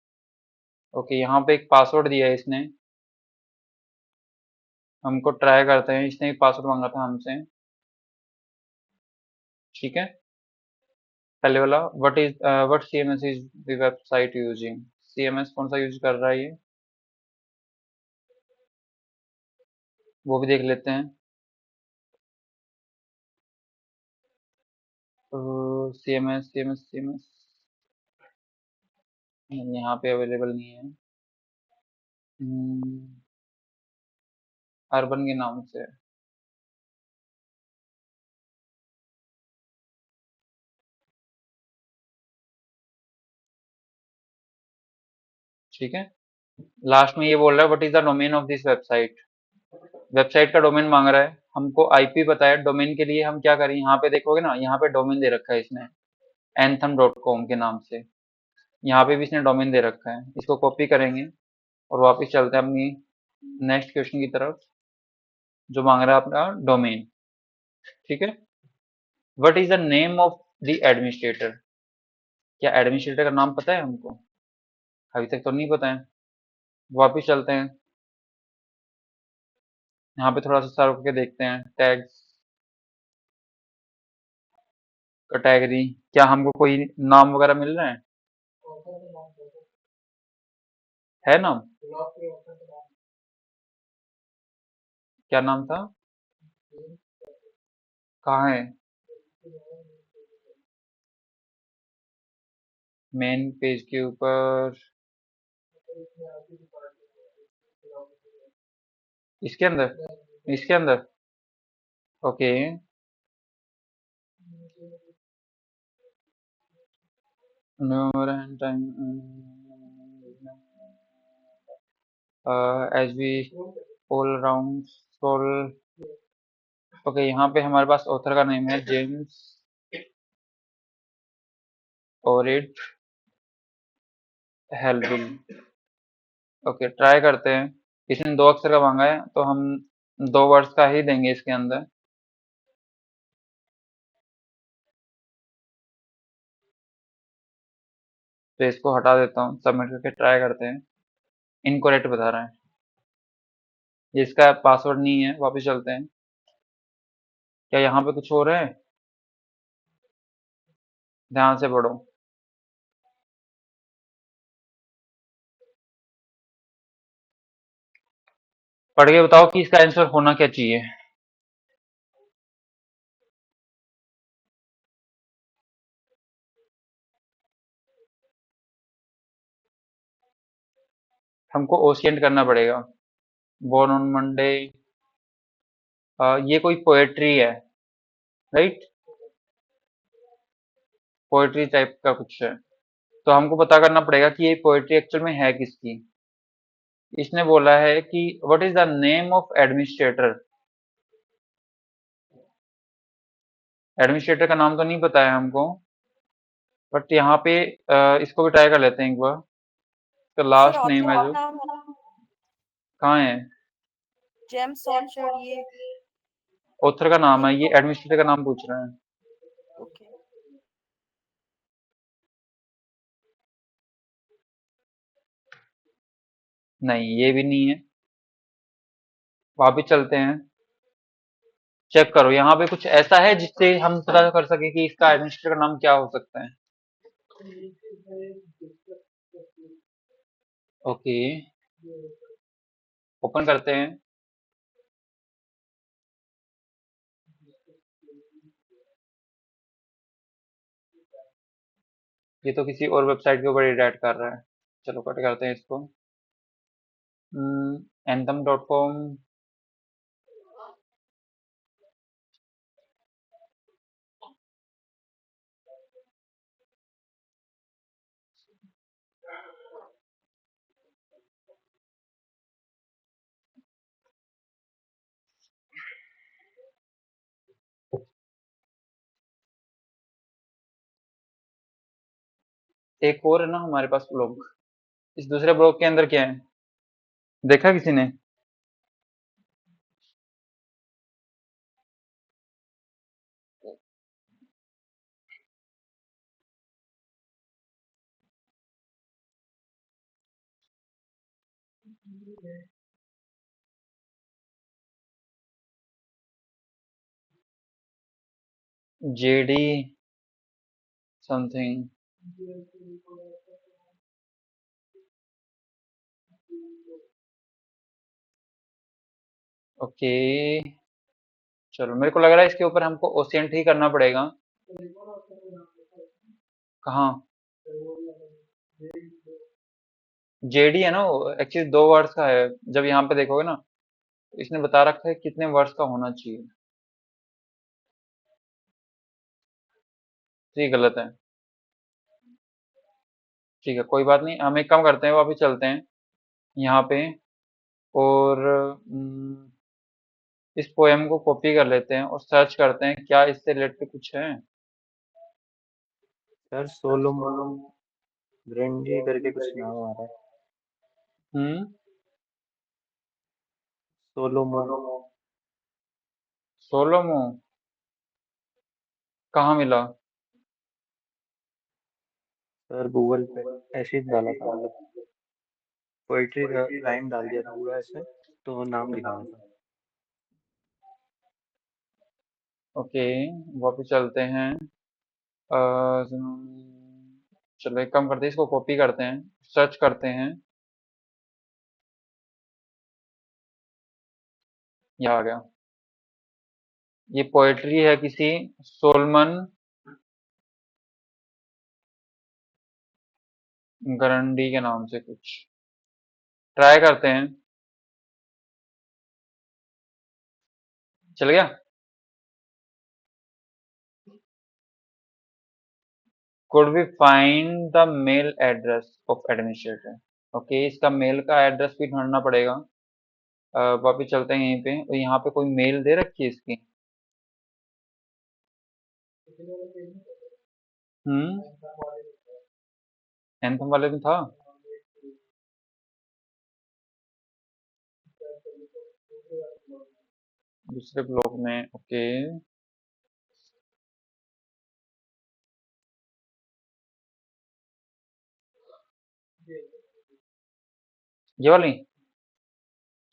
Okay, यहाँ पे एक पासवर्ड दिया है इसने, हमको ट्राई करते हैं। इसने पासवर्ड मांगा था हमसे, ठीक है। पहले वाला, what CMS is the website using. CMS कौन सा यूज कर रहा है ये, वो भी देख लेते हैं। CMS यहाँ पे अवेलेबल नहीं है। अर्बन के नाम से, ठीक है। लास्ट में ये बोल रहा है what is the domain of this website. Website का डोमेन मांग रहा है, हमको आईपी पता है। डोमेन के लिए हम क्या करें, यहाँ पे देखोगे ना, यहाँ पे डोमेन दे रखा है इसने anthem.com के नाम से। यहाँ पे भी इसने डोमेन दे रखा है, इसको कॉपी करेंगे और वापस चलते हैं अपनी नेक्स्ट क्वेश्चन की तरफ, जो मांग रहा है अपना डोमेन, ठीक है। What is the name of the administrator. क्या एडमिनिस्ट्रेटर का नाम पता है हमको? अभी तक तो नहीं पता है। वापस चलते हैं, यहाँ पे थोड़ा सा सर्व करके देखते हैं। टैग्स, कैटेगरी, क्या हमको कोई नाम वगैरह मिल रहा है नाम? क्या नाम था, कहाँ है? मेन पेज के ऊपर, इसके अंदर, इसके अंदर, okay. As we all round scroll, okay. यहाँ पे हमारे पास ऑथर का नेम है जेम्स ओरिड हेल्विल। ओके, ट्राई करते हैं। इसने 2 अक्षर का मांगा है तो हम 2 वर्ड्स का ही देंगे इसके अंदर। तो इसको हटा देता हूँ, सबमिट करके ट्राई करते हैं। इनकरेक्ट बता रहा है, ये इसका पासवर्ड नहीं है। वापस चलते हैं। क्या यहाँ पे कुछ हो रहा है? ध्यान से पढ़ो। पढ़ के बताओ कि इसका आंसर होना क्या चाहिए। हमको ओशिएंट करना पड़ेगा। बोर्न ऑन मंडे, ये कोई पोएट्री है, राइट? पोएट्री टाइप का कुछ है, तो हमको पता करना पड़ेगा कि ये पोएट्री एक्चुअल में है किसकी। इसने बोला है कि what is the name of administrator. Administrator का नाम तो नहीं पता है हमको, बट यहाँ पे इसको भी ट्राई कर लेते हैं एक बार। तो सर लास्ट ऑथर नेम है का जो, नाम कहाँ है? जेम्स ऑर्चर्ड, ये ऑथर का नाम है, ये एडमिनिस्ट्रेटर का नाम पूछ रहे हैं। ओके। नहीं, ये भी नहीं है। वापिस चलते हैं, चेक करो यहाँ पे कुछ ऐसा है जिससे हम पता कर सके कि इसका एडमिनिस्ट्रेटर का नाम क्या हो सकता है। ओके, ओपन करते हैं। ये तो किसी और वेबसाइट के ऊपर रिडायरेक्ट कर रहा है। चलो कट करते हैं इसको। anthem.com। एक और है ना हमारे पास ब्लॉग। इस दूसरे ब्लॉग के अंदर क्या है, देखा किसी ने? JD something. ओके, चलो मेरे को लग रहा है इसके ऊपर हमको ओशियंट ही करना पड़ेगा। कहाँ? जेडी है ना वो, एक्चुअली 2 वर्ड्स का है। जब यहाँ पे देखोगे ना तो इसने बता रखा है कितने वर्ड्स का होना चाहिए, तो ये गलत है। ठीक है, कोई बात नहीं, हम एक काम करते हैं, वापस चलते हैं यहाँ पे और इस पोएम को कॉपी कर लेते हैं और सर्च करते हैं क्या इससे रिलेटेड कुछ है। सर सोलोमन ब्रेंडी करके कुछ नाम आ रहा है। हम्म सोलोमो। सोलोमो कहाँ मिला? सर गूगल पे ऐसे ही डाला था, मतलब पोइट्री राइम डाल दिया था पूरा ऐसे, तो नाम दिखा रहा था। ओके, वापस चलते हैं। चलो एक काम करते हैं, इसको कॉपी करते हैं, सर्च करते हैं। ये आ गया। ये पोएट्री है किसी सोलमन गरंडी के नाम से कुछ। ट्राई करते हैं। चल गया। could we find the mail address of administrator? Okay, इसका मेल का एड्रेस भी ढूंढना पड़ेगा। वापिस चलते हैं यहीं पे, और यहाँ पे कोई मेल दे रखी है इसकी। हम्म एंथम वाले में था। दूसरे ब्लॉक में, ओके। ये वाली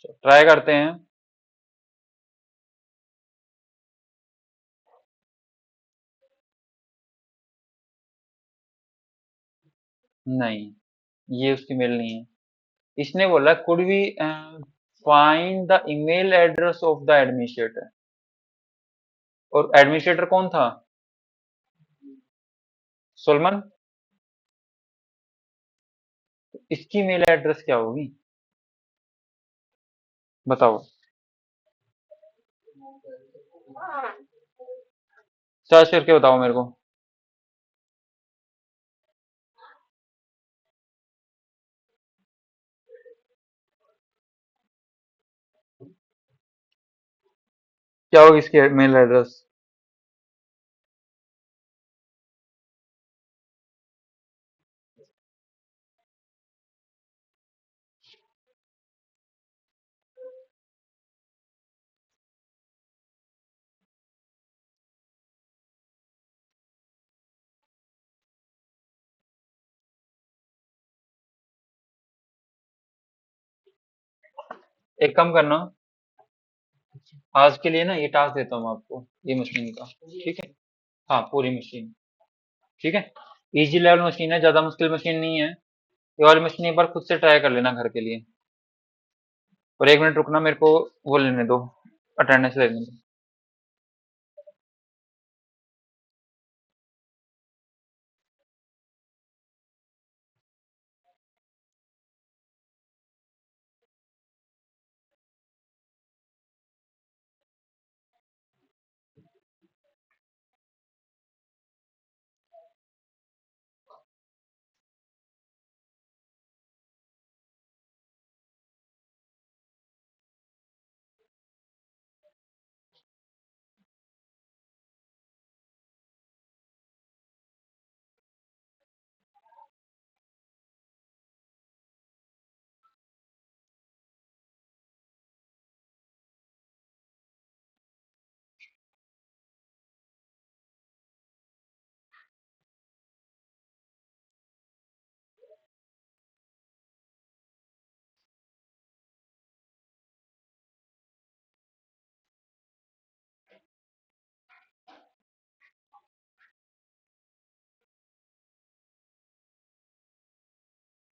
ट्राई करते हैं। नहीं, ये उसकी मेल नहीं है। इसने बोला could we find the email address of the administrator, और एडमिनिस्ट्रेटर कौन था? सोलमन। इसकी मेल एड्रेस क्या होगी बताओ? सर्च करके बताओ मेरे को। क्या होगी इसकी मेल एड्रेस? एक काम करना, आज के लिए ना ये टास्क देता हूँ आपको, ये मशीन का, ठीक है? हाँ, पूरी मशीन, ठीक है? इजी लेवल मशीन है, ज्यादा मुश्किल मशीन नहीं है। ये वाली मशीन एक बार खुद से ट्राई कर लेना घर के लिए। और 1 मिनट रुकना, मेरे को वो लेने दो, अटेंडेंस लेने दो।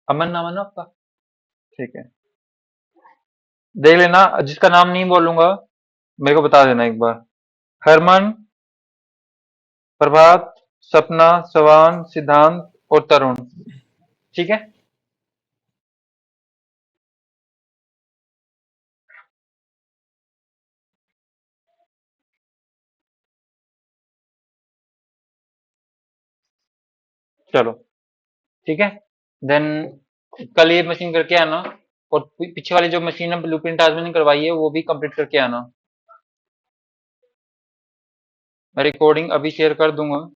अमन नाम है ना आपका? ठीक है, देख लेना, जिसका नाम नहीं बोलूंगा मेरे को बता देना एक बार। हरमन, प्रभात, सपना, सवान, सिद्धांत और तरुण, ठीक है? चलो, ठीक है। देन कल ये मशीन करके आना, और पीछे वाली जो मशीन है ब्लूप्रिंट आज मैंने करवाई है वो भी कंप्लीट करके आना। मैं रिकॉर्डिंग अभी शेयर कर दूंगा।